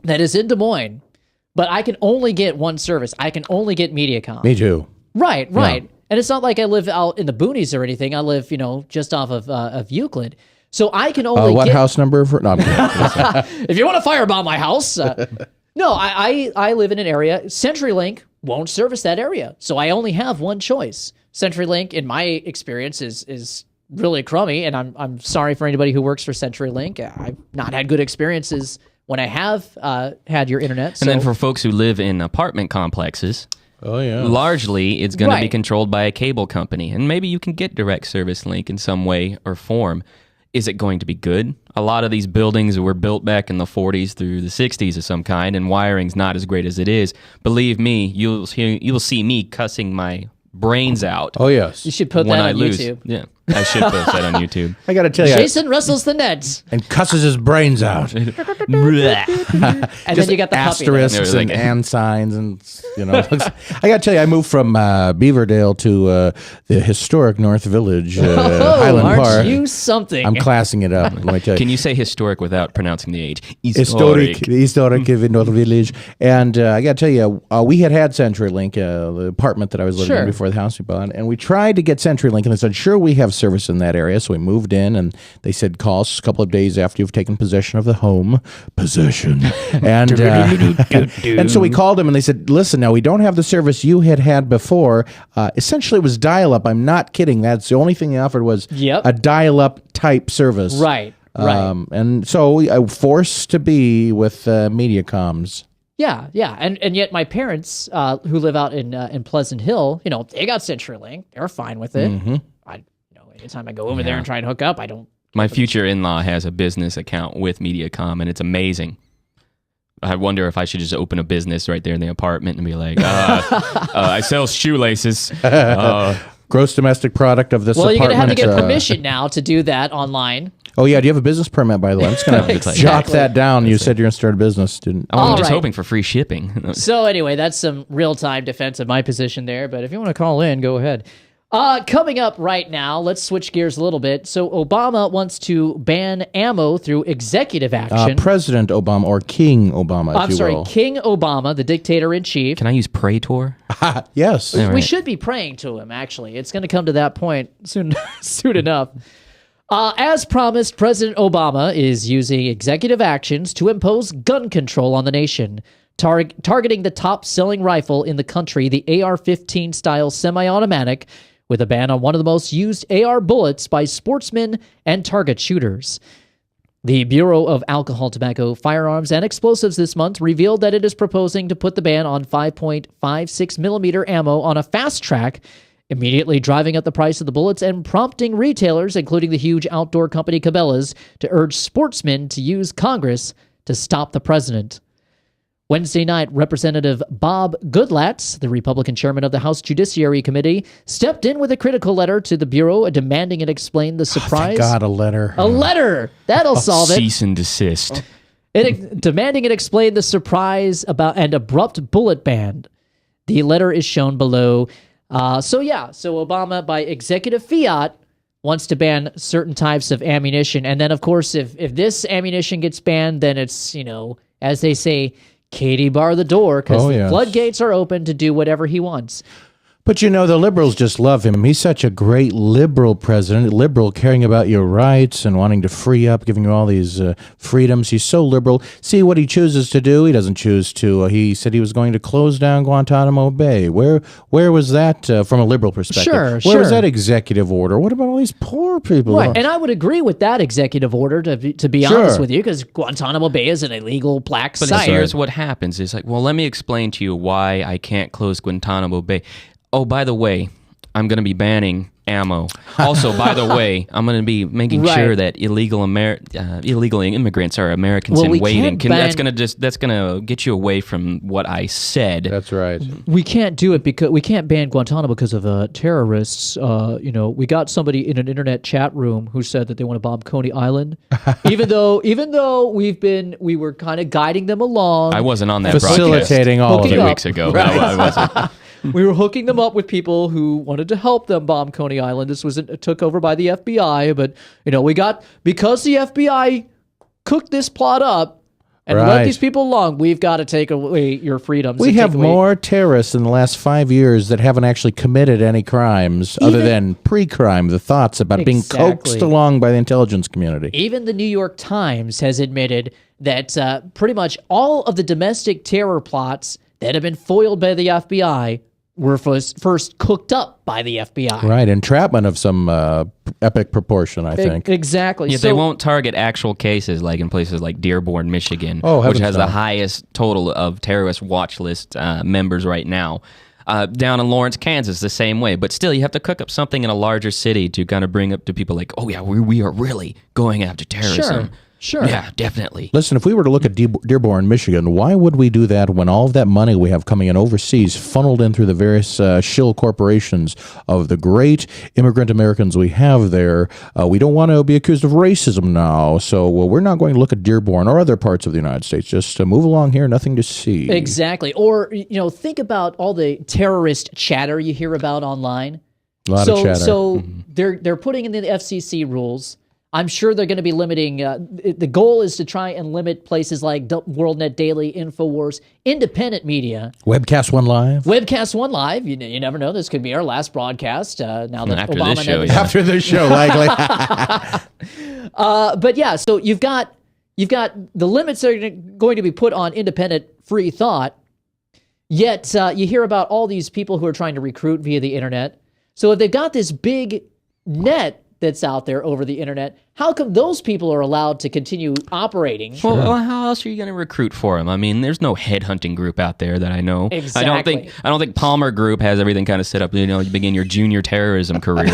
that is in Des Moines, but I can only get one service. I can only get Mediacom. Me too. Right. Yeah. And it's not like I live out in the boonies or anything. I live, just off of Euclid. So I can only what get... house number? No, I'm kidding. If you want to firebomb my house... No, I live in an area. CenturyLink won't service that area. So I only have one choice. CenturyLink, in my experience, is really crummy. And I'm sorry for anybody who works for CenturyLink. I've not had good experiences when I have had your internet. And then for folks who live in apartment complexes... Oh, yeah. Largely, it's going to be controlled by a cable company, and maybe you can get direct service link in some way or form. Is it going to be good? A lot of these buildings were built back in the 40s through the 60s of some kind, and wiring's not as great as it is. Believe me, you'll see me cussing my brains out. Oh, yes. You should put that on YouTube. Yeah, I should post that on YouTube. I got to tell you. Jason wrestles the Nets. And cusses his brains out. And then you got the asterisks and signs and, I got to tell you, I moved from Beaverdale to the historic North Village, Highland Park. Aren't you something? I'm classing it up. Let me tell you. Can you say historic without pronouncing the H? Historic of North Village. And I got to tell you, we had CenturyLink, the apartment that I was living in before the house we bought, and we tried to get CenturyLink, and they said, sure, we have service in that area. So we moved in, and they said, call us a couple of days after you've taken possession of the home. Possession. And and so we called them, and they said, listen, now we don't have the service you had before. Essentially, it was dial-up. I'm not kidding. That's the only thing they offered was a dial-up type service. Right. And so I forced to be with Mediacoms. Yeah. And yet my parents, who live out in Pleasant Hill, they got CenturyLink. They're fine with it. Mm-hmm. Anytime I go over there and try and hook up, I don't... My future in-law has a business account with Mediacom, and it's amazing. I wonder if I should just open a business right there in the apartment and be like, I sell shoelaces. Gross domestic product of this apartment. Well, you're going to have to get permission now to do that online. Oh, yeah. Do you have a business permit, by the way? I'm just going to jot that down. You said you're going to start a business, didn't you? I'm just hoping for free shipping. So anyway, that's some real-time defense of my position there. But if you want to call in, go ahead. Coming up right now, let's switch gears a little bit. So Obama wants to ban ammo through executive action. President Obama, or King Obama, if you will. King Obama, the dictator-in-chief. Can I use Praetor? Yes. We should be praying to him, actually. It's going to come to that point soon enough. As promised, President Obama is using executive actions to impose gun control on the nation, targeting the top-selling rifle in the country, the AR-15 style semi-automatic, with a ban on one of the most used AR bullets by sportsmen and target shooters. The Bureau of Alcohol, Tobacco, Firearms, and Explosives this month revealed that it is proposing to put the ban on 5.56 millimeter ammo on a fast track, immediately driving up the price of the bullets and prompting retailers, including the huge outdoor company Cabela's, to urge sportsmen to use Congress to stop the president. Wednesday night, Representative Bob Goodlatte, the Republican chairman of the House Judiciary Committee, stepped in with a critical letter to the Bureau demanding it explain the surprise. Thank God, a letter. A letter! That'll solve it. Cease and desist. Demanding it explain the surprise about and abrupt bullet ban. The letter is shown below. So Obama, by executive fiat, wants to ban certain types of ammunition. And then, of course, if this ammunition gets banned, then it's, as they say, Katie bar the door, because the floodgates are open to do whatever he wants. But the liberals just love him. He's such a great liberal president, liberal, caring about your rights and wanting to free up, giving you all these freedoms. He's so liberal. See what he chooses to do? He doesn't choose to. He said he was going to close down Guantanamo Bay. Where was that from a liberal perspective? Where was that executive order? What about all these poor people? Right, and I would agree with that executive order, to be honest with you, because Guantanamo Bay is an illegal black site. But here's what happens. It's like, well, let me explain to you why I can't close Guantanamo Bay. Oh, by the way, I'm going to be banning ammo. Also, by the way, I'm going to be making sure that illegal immigrants are Americans in waiting. That's going to get you away from what I said. That's right. We can't do it because we can't ban Guantanamo because of terrorists. We got somebody in an internet chat room who said that they want to bomb Coney Island, even though we were kind of guiding them along. I wasn't on that facilitating broadcast all of 2 weeks ago. Right. No, I wasn't. We were hooking them up with people who wanted to help them bomb Coney Island. This was took over by the FBI, but because the FBI cooked this plot up and led these people along, we've got to take away your freedoms. We have more terrorists in the last 5 years that haven't actually committed any crimes other than pre-crime, the thoughts about being coaxed along by the intelligence community. Even the New York Times has admitted that pretty much all of the domestic terror plots that have been foiled by the FBI were first cooked up by the FBI. Right, entrapment of some epic proportion, I think. Exactly. Yeah, they won't target actual cases like in places like Dearborn, Michigan, which has the highest total of terrorist watch list members right now. Down in Lawrence, Kansas, the same way. But still, you have to cook up something in a larger city to kind of bring up to people like, oh yeah, we are really going after terrorism. Sure. Yeah, definitely. Listen, if we were to look at Dearborn, Michigan, why would we do that when all of that money we have coming in overseas, funneled in through the various shill corporations of the great immigrant Americans we have there? We don't want to be accused of racism now, so we're not going to look at Dearborn or other parts of the United States. Just move along here, nothing to see. Exactly. Or, think about all the terrorist chatter you hear about online. A lot of chatter. So they're putting in the FCC rules. I'm sure they're going to be limiting. The goal is to try and limit places like WorldNet Daily, InfoWars, independent media. Webcast One Live. Webcast One Live. You never know. This could be our last broadcast. Now that after Obama this show, After this show, likely. But yeah, so you've got the limits that are going to be put on independent, free thought. Yet you hear about all these people who are trying to recruit via the internet. So if they've got this big net that's out there over the internet, how come those people are allowed to continue operating? Well, how else are you going to recruit for them? I mean, there's no headhunting group out there that I know. Exactly. I don't think Palmer Group has everything kind of set up. You begin your junior terrorism career.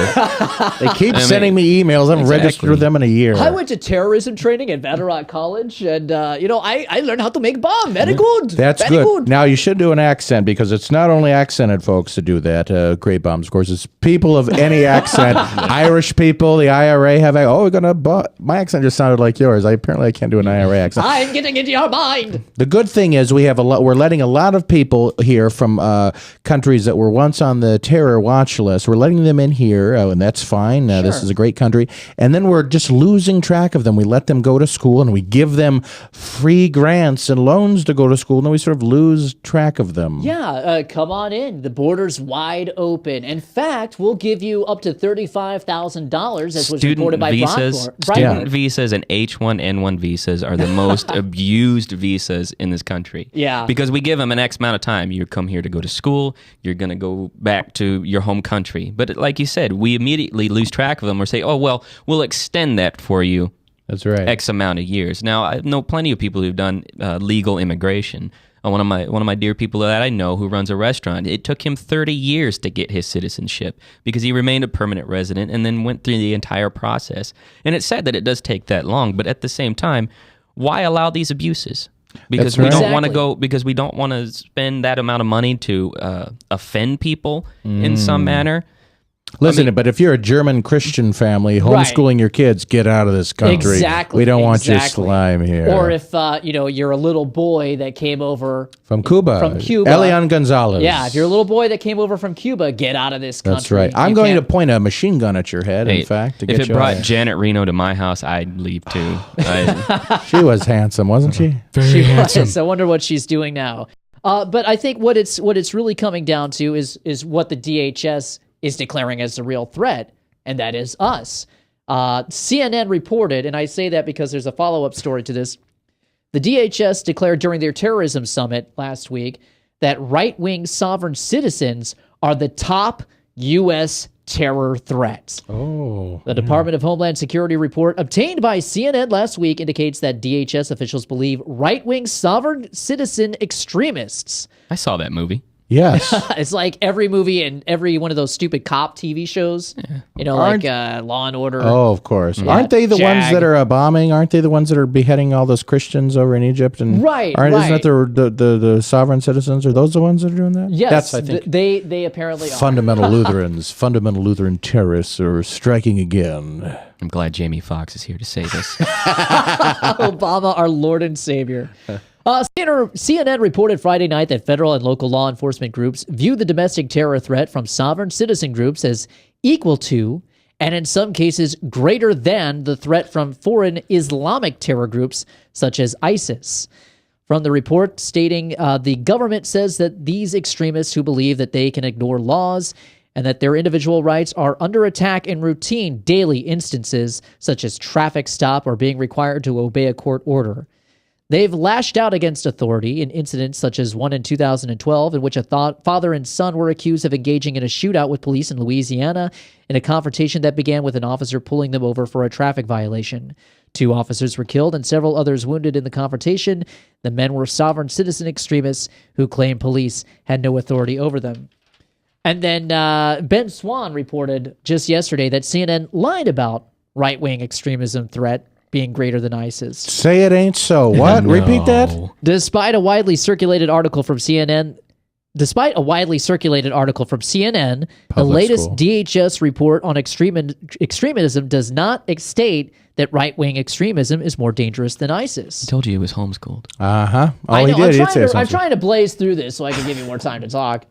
They keep sending me emails. I haven't registered with them in a year. I went to terrorism training at Vatterott College, and I learned how to make bomb. Very good. That's very good. Now you should do an accent, because it's not only accented folks to do that. Great bombs, of course. It's people of any accent. Irish people, the IRA have. We're gonna. My accent just sounded like yours. I can't do an IRA accent. I'm getting into your mind. The good thing is we're letting a lot of people here from countries that were once on the terror watch list. We're letting them in here, and that's fine. This is a great country. And then we're just losing track of them. We let them go to school, and we give them free grants and loans to go to school, and then we sort of lose track of them. Yeah, come on in. The border's wide open. In fact, we'll give you up to $35,000, as was reported by Student visas and H1N1 visas are the most abused visas in this country. Yeah. Because we give them an X amount of time. You come here to go to school. You're going to go back to your home country. But like you said, we immediately lose track of them or say, oh, well, we'll extend that for you. That's right. X amount of years. Now, I know plenty of people who've done legal immigration. One of my dear people that I know who runs a restaurant, it took him 30 years to get his citizenship because he remained a permanent resident and then went through the entire process. And it's sad that it does take that long, but at the same time, why allow these abuses? because That's we right. don't want to Exactly. go because we don't want to spend that amount of money to offend people in some manner. Listen, but if you're a German Christian family homeschooling your kids, get out of this country. Exactly. We don't want your slime here. Or if you're a little boy that came over from Cuba, Cuba, Elian Gonzalez. Yeah, if you're a little boy that came over from Cuba, get out of this country. That's right. I'm going to point a machine gun at your head. Hey, in fact, to if get it you brought out. Janet Reno to my house, I'd leave too. She was handsome, wasn't she? She was. I wonder what she's doing now. But I think what it's really coming down to is what the DHS is declaring as the real threat, and that is us. CNN reported, and I say that because there's a follow-up story to this. The DHS declared during their terrorism summit last week that right-wing sovereign citizens are the top U.S. terror threats. Oh. The Department of Homeland Security report obtained by CNN last week indicates that DHS officials believe right-wing sovereign citizen extremists. I saw that movie. Yes. It's like every movie and every one of those stupid cop TV shows. Yeah. Like Law and Order. Oh, of course. Yeah. Aren't they the ones Jag. that are bombing? Aren't they the ones that are beheading all those Christians over in Egypt? And Right, Isn't right. that the sovereign citizens? Are those the ones that are doing that? Yes, That's, I think, they apparently are. fundamental Lutherans, fundamental Lutheran terrorists are striking again. I'm glad Jamie Foxx is here to say this. Obama, our Lord and Savior. CNN reported Friday night that federal and local law enforcement groups view the domestic terror threat from sovereign citizen groups as equal to, and in some cases greater than, the threat from foreign Islamic terror groups such as ISIS. From the report stating the government says that these extremists who believe that they can ignore laws and that their individual rights are under attack in routine daily instances such as traffic stop or being required to obey a court order. They've lashed out against authority in incidents such as one in 2012 in which a father and son were accused of engaging in a shootout with police in Louisiana in a confrontation that began with an officer pulling them over for a traffic violation. 2 officers were killed and several others wounded in the confrontation. The men were sovereign citizen extremists who claimed police had no authority over them. And then Ben Swan reported just yesterday that CNN lied about right-wing extremism threat being greater than ISIS. Say it ain't so. What? No. Repeat that? Despite a widely circulated article from CNN, the Public latest school. DHS report on extremism does not state that right-wing extremism is more dangerous than ISIS. I told you he was homeschooled. Uh-huh. I All he know, did, he'd say I'm something. trying to blaze through this so I can give you more time to talk.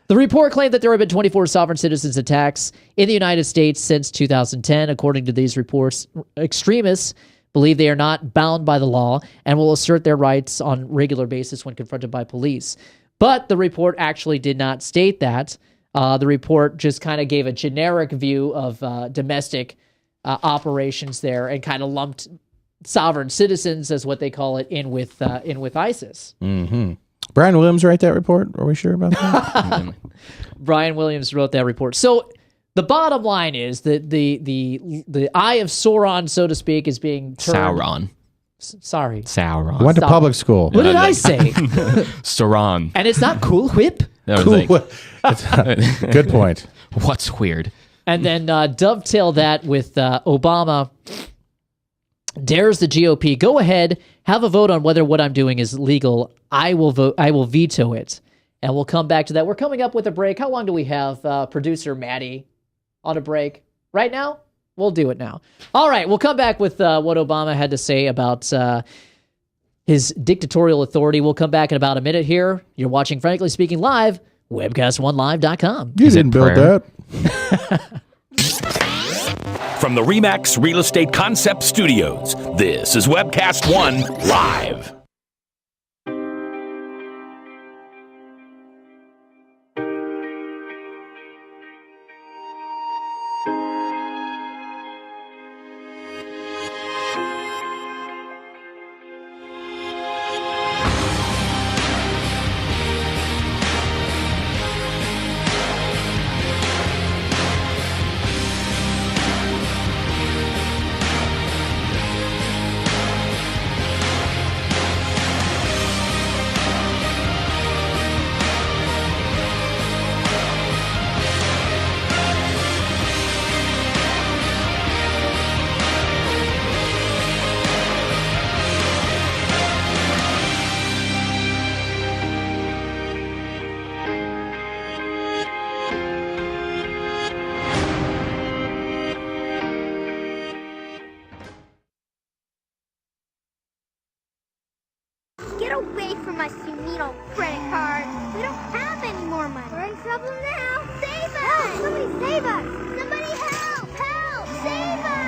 The report claimed that there have been 24 sovereign citizens attacks in the United States since 2010. According to these reports, extremists believe they are not bound by the law and will assert their rights on a regular basis when confronted by police. But the report actually did not state that. The report just kind of gave a generic view of domestic operations there and kind of lumped sovereign citizens, as what they call it, in with ISIS. Mm-hmm. Brian Williams write that report? Are we sure about that? Brian Williams wrote that report. So the bottom line is that the eye of Sauron, so to speak, is being turned. Sauron. Sorry. Sauron. Went to Stop. public school. What did I say? Sauron. And it's not Cool Whip. That was like, Good point. what's weird? And then dovetail that with Obama dares the GOP, go ahead, have a vote on whether what I'm doing is legal. I will veto it. And we'll come back to that. We're coming up with a break. How long do we have, producer Maddie, on a break? Right now? We'll do it now. All right, we'll come back with what Obama had to say about his dictatorial authority. We'll come back in about a minute here. You're watching Frankly Speaking Live, webcast1live.com. You didn't build prayer? that. From the RE/MAX Real Estate Concept Studios, this is Webcast One Live. mean old credit card. We don't have any more money. We're in trouble now. Save us! Help! Somebody save us! Somebody help! Help! Save us!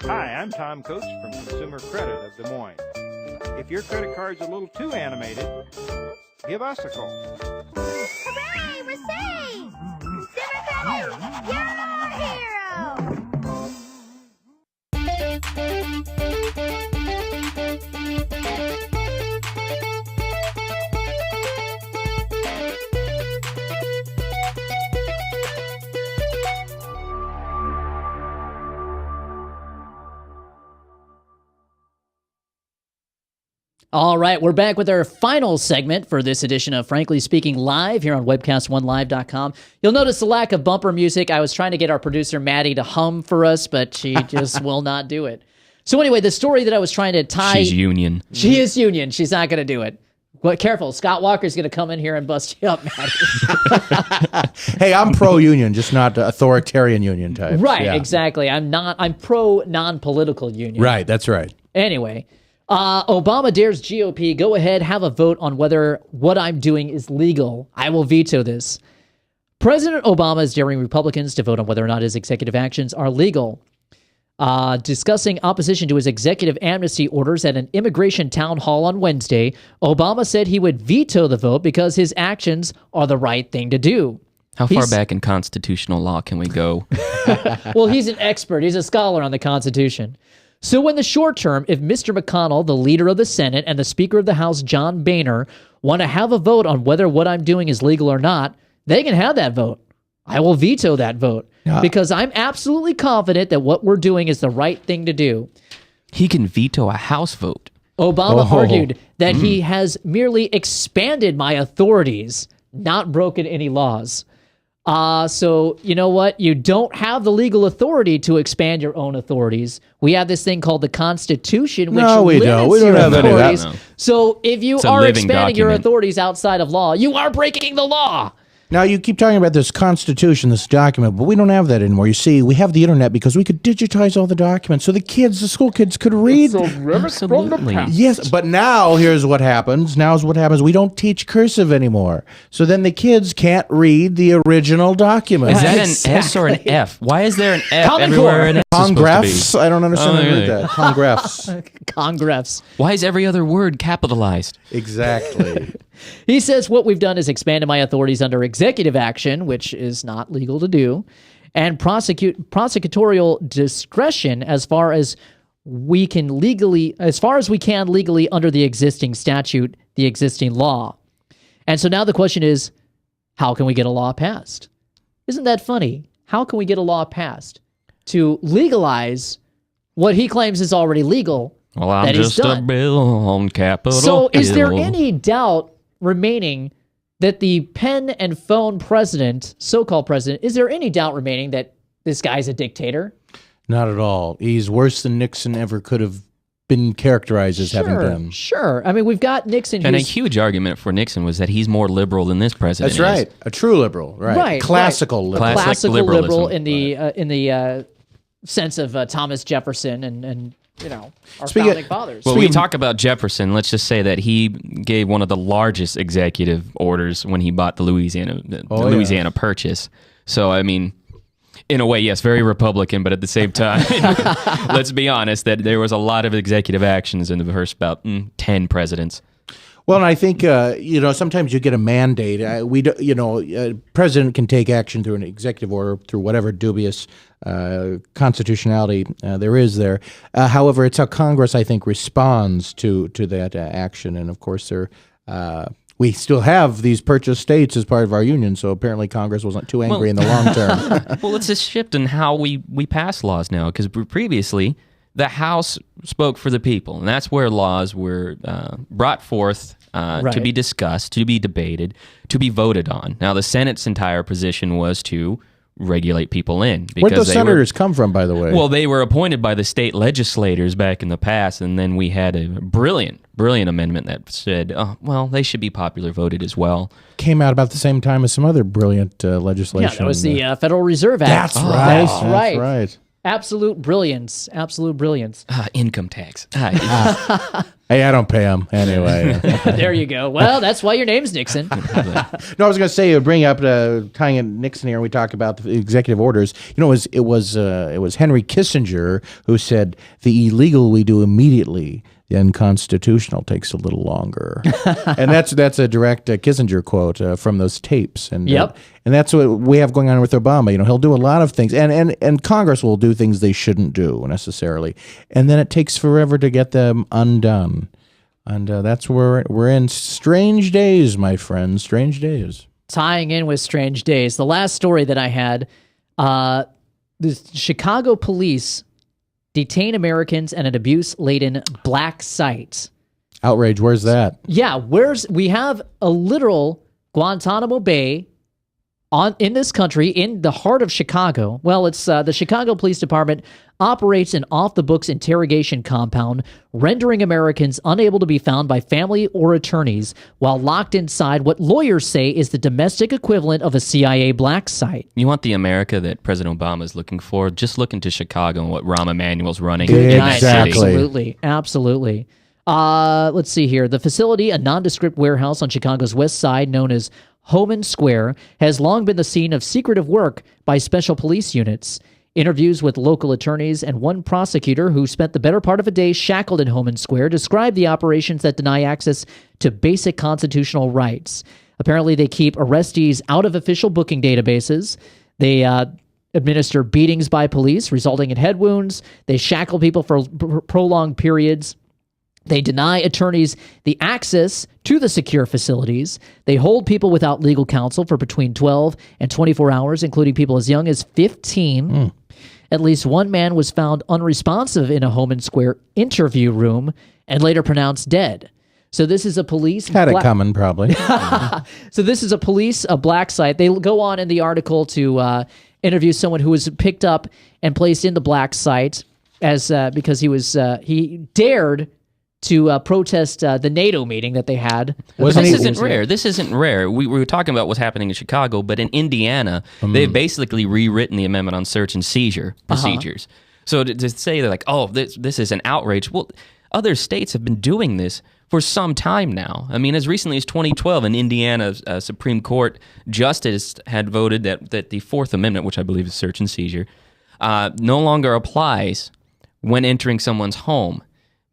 Hi, I'm Tom Coates from Consumer Credit of Des Moines. If your credit card's a little too animated, give us a call. Hooray! We're saved! Consumer Credit, you're our hero! All right, we're back with our final segment for this edition of Frankly Speaking Live here on webcast1live.com. You'll notice the lack of bumper music. I was trying to get our producer Maddie to hum for us, but she just will not do it. So anyway, the story that I was trying to tie... She's union. She is union. She's not going to do it. Well, careful, Scott Walker's going to come in here and bust you up, Maddie. Hey, I'm pro-union, just not authoritarian union type. Right, Yeah. exactly. I'm pro non-political union. Right, that's right. Anyway... Obama dares GOP, go ahead, have a vote on whether what I'm doing is legal. I will veto this. President Obama is daring Republicans to vote on whether or not his executive actions are legal. Discussing opposition to his executive amnesty orders at an immigration town hall on Wednesday, Obama said he would veto the vote because his actions are the right thing to do. How far back in constitutional law can we go? Well, he's an expert. He's a scholar on the Constitution. So in the short term, if Mr. McConnell, the leader of the Senate, and the Speaker of the House, John Boehner, want to have a vote on whether what I'm doing is legal or not, they can have that vote. I will veto that vote because I'm absolutely confident that what we're doing is the right thing to do. He can veto a House vote. Obama argued that he has merely expanded my authorities, not broken any laws. So you know what? You don't have the legal authority to expand your own authorities. We have this thing called the Constitution, which limits We don't your have any of that. authorities. So if you It's a are living expanding your document. authorities outside of law, you are breaking the law. Now, you keep talking about this Constitution, this document, but we don't have that anymore. You see, we have the internet because we could digitize all the documents so the school kids could read. Absolutely. Yes, but now here's what happens. We don't teach cursive anymore. So then the kids can't read the original document. Is that an S or an F? Why is there an F Common everywhere? Core. An S is supposed Congress? to be? I don't understand how to really? read that. Congress. Congress. Why is every other word capitalized? Exactly. He says what we've done is expanded my authorities under executive action, which is not legal to do, and prosecutorial discretion as far as we can legally under the existing statute, the existing law. And so now the question is, how can we get a law passed? Isn't that funny? How can we get a law passed to legalize what he claims is already legal? Well, I'm that he's just a done? bill on Capitol So is there Hill. any doubt remaining that the pen and phone president, so-called president, is there any doubt remaining that this guy's a dictator? Not at all. He's worse than Nixon ever could have been characterized as having been. Sure. I mean, we've got Nixon. And a who's- huge argument for Nixon was that he's more liberal than this president That's right. is. A true liberal. Right. Right, Classical liberal. Classic liberal liberalism. in the sense of Thomas Jefferson and you know, our Speaking founding of- fathers. Well, we talk about Jefferson. Let's just say that he gave one of the largest executive orders when he bought the Louisiana Purchase. So, I mean, in a way, yes, very Republican, but at the same time, let's be honest that there was a lot of executive actions in the first about 10 presidents. Well, and I think sometimes you get a mandate. President can take action through an executive order through whatever dubious constitutionality there is there. However, it's how Congress, I think, responds to that action, and of course, we still have these purchased states as part of our union. So apparently, Congress wasn't too angry in the long term. Well, it's a shift in how we pass laws now, because previously the House spoke for the people, and that's where laws were brought forth to be discussed, to be debated, to be voted on. Now, the Senate's entire position was to regulate people in. Where'd those senators come from, by the way? Well, they were appointed by the state legislators back in the past, and then we had a brilliant amendment that said, they should be popular voted as well. Came out about the same time as some other brilliant legislation. Yeah, that was the Federal Reserve Act. That's right. That's right. Absolute brilliance. Absolute brilliance. Income tax. Hey, I don't pay them anyway. There you go. Well, that's why your name's Nixon. No, I was going to say, bring up tying in Nixon here. We talk about the executive orders. You know, it was Henry Kissinger who said the illegal we do immediately. The unconstitutional takes a little longer, and that's a direct Kissinger quote from those tapes. And Yep. And that's what we have going on with Obama. You know, he'll do a lot of things, and Congress will do things they shouldn't do necessarily, and then it takes forever to get them undone. And that's where we're in strange days, my friends. Strange days. Tying in with strange days, the last story that I had, the Chicago police detain Americans at an abuse-laden black site. Outrage. Where's that? Yeah, we have a literal Guantanamo Bay in this country, in the heart of Chicago. Well, it's the Chicago Police Department operates an off-the-books interrogation compound, rendering Americans unable to be found by family or attorneys while locked inside what lawyers say is the domestic equivalent of a CIA black site. You want the America that President Obama is looking for? Just look into Chicago and what Rahm Emanuel's running. Absolutely. Absolutely. Let's see here. The facility, a nondescript warehouse on Chicago's west side known as Homan Square, has long been the scene of secretive work by special police units. Interviews with local attorneys and one prosecutor who spent the better part of a day shackled in Homan Square described the operations that deny access to basic constitutional rights. Apparently, they keep arrestees out of official booking databases. They administer beatings by police, resulting in head wounds. They shackle people for prolonged periods. They deny attorneys the access to the secure facilities. They hold people without legal counsel for between 12 and 24 hours, including people as young as 15. At least one man was found unresponsive in a Homan Square interview room and later pronounced dead. So this is a police... Had it coming, probably. So this is a black site. They go on in the article to interview someone who was picked up and placed in the black site because he dared to protest the NATO meeting that they had. This isn't rare. This isn't rare. We were talking about what's happening in Chicago, but in Indiana, they've basically rewritten the amendment on search and seizure procedures. So to say they're like, oh, this is an outrage. Well, other states have been doing this for some time now. I mean, as recently as 2012, an Indiana Supreme Court justice had voted that the Fourth Amendment, which I believe is search and seizure, no longer applies when entering someone's home.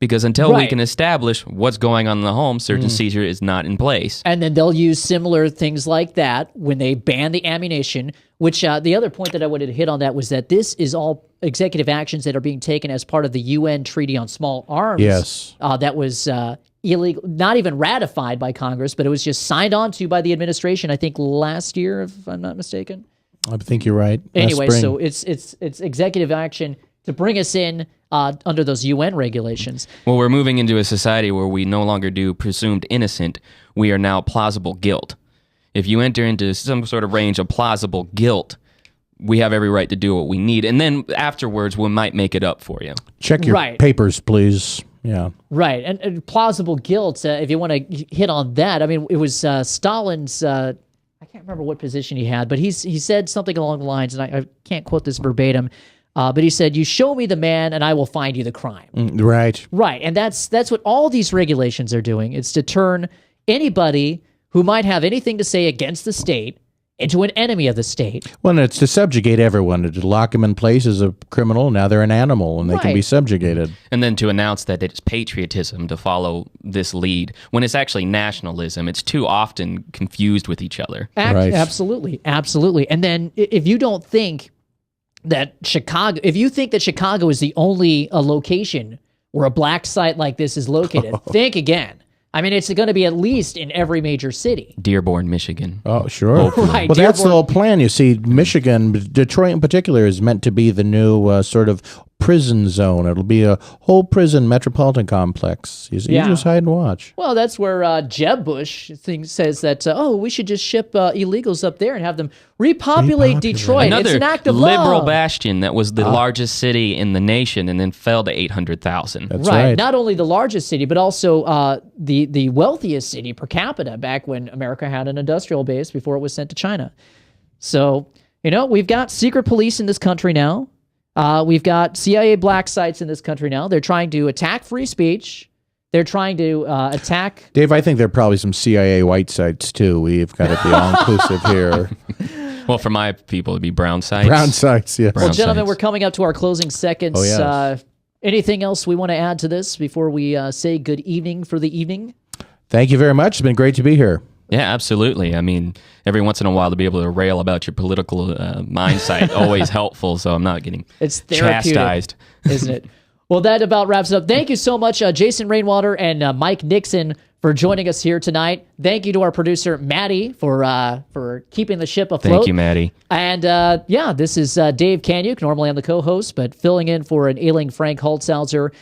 Because until we can establish what's going on in the home, search and seizure is not in place. And then they'll use similar things like that when they ban the ammunition, which the other point that I wanted to hit on that was that this is all executive actions that are being taken as part of the UN Treaty on Small Arms. Yes. That was illegal, not even ratified by Congress, but it was just signed on to by the administration, I think last year, if I'm not mistaken. I think you're right. Anyway, so it's executive action to bring us in under those UN regulations. Well, we're moving into a society where we no longer do presumed innocent. We are now plausible guilt. If you enter into some sort of range of plausible guilt, we have every right to do what we need. And then afterwards, we might make it up for you. Check your papers, please. Yeah. Right. And plausible guilt, if you want to hit on that, I mean, it was Stalin's... I can't remember what position he had, but he said something along the lines, and I can't quote this verbatim, but he said, "You show me the man, and I will find you the crime." Right. Right, and that's what all these regulations are doing. It's to turn anybody who might have anything to say against the state into an enemy of the state. Well, it's to subjugate everyone, to lock them in place as a criminal. Now they're an animal, and they can be subjugated. And then to announce that it's patriotism to follow this lead, when it's actually nationalism. It's too often confused with each other. Absolutely, absolutely. And then if you don't think that Chicago, if you think that Chicago is the only location where a black site like this is located, think again. I mean, it's going to be at least in every major city. Dearborn, Michigan. Oh, sure. Right, well, that's the whole plan. You see, Michigan, Detroit in particular, is meant to be the new sort of prison zone. It'll be a whole prison metropolitan complex. You just hide and watch. Well, that's where Jeb Bush says that, we should just ship illegals up there and have them repopulate Detroit. Another it's an act of liberal love. bastion that was the largest city in the nation and then fell to 800,000. That's right. Not only the largest city, but also the wealthiest city per capita back when America had an industrial base before it was sent to China. So, we've got secret police in this country now. We've got CIA black sites in this country now. They're trying to attack free speech. They're trying to attack... Dave, I think there are probably some CIA white sites, too. We've got to be all-inclusive here. Well, for my people, it'd be brown sites. Brown sites, yes. Well, gentlemen, we're coming up to our closing seconds. Oh, yes. Anything else we want to add to this before we say good evening for the evening? Thank you very much. It's been great to be here. Yeah, absolutely. I mean, every once in a while to be able to rail about your political mindset, always helpful, so I'm not getting chastised. Isn't it? Well, that about wraps it up. Thank you so much, Jason Rainwater and Mike Nixon, for joining us here tonight. Thank you to our producer, Maddie, for keeping the ship afloat. Thank you, Maddie. And this is Dave Kanyuk. Normally I'm the co-host, but filling in for an ailing Frank Holtzhauser.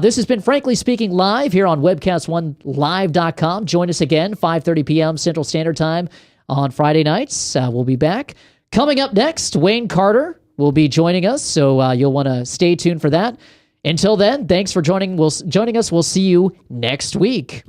This has been Frankly Speaking Live here on webcast1live.com. Join us again, 5:30 p.m. Central Standard Time on Friday nights. We'll be back. Coming up next, Wayne Carter will be joining us, so you'll want to stay tuned for that. Until then, thanks for joining us. We'll see you next week.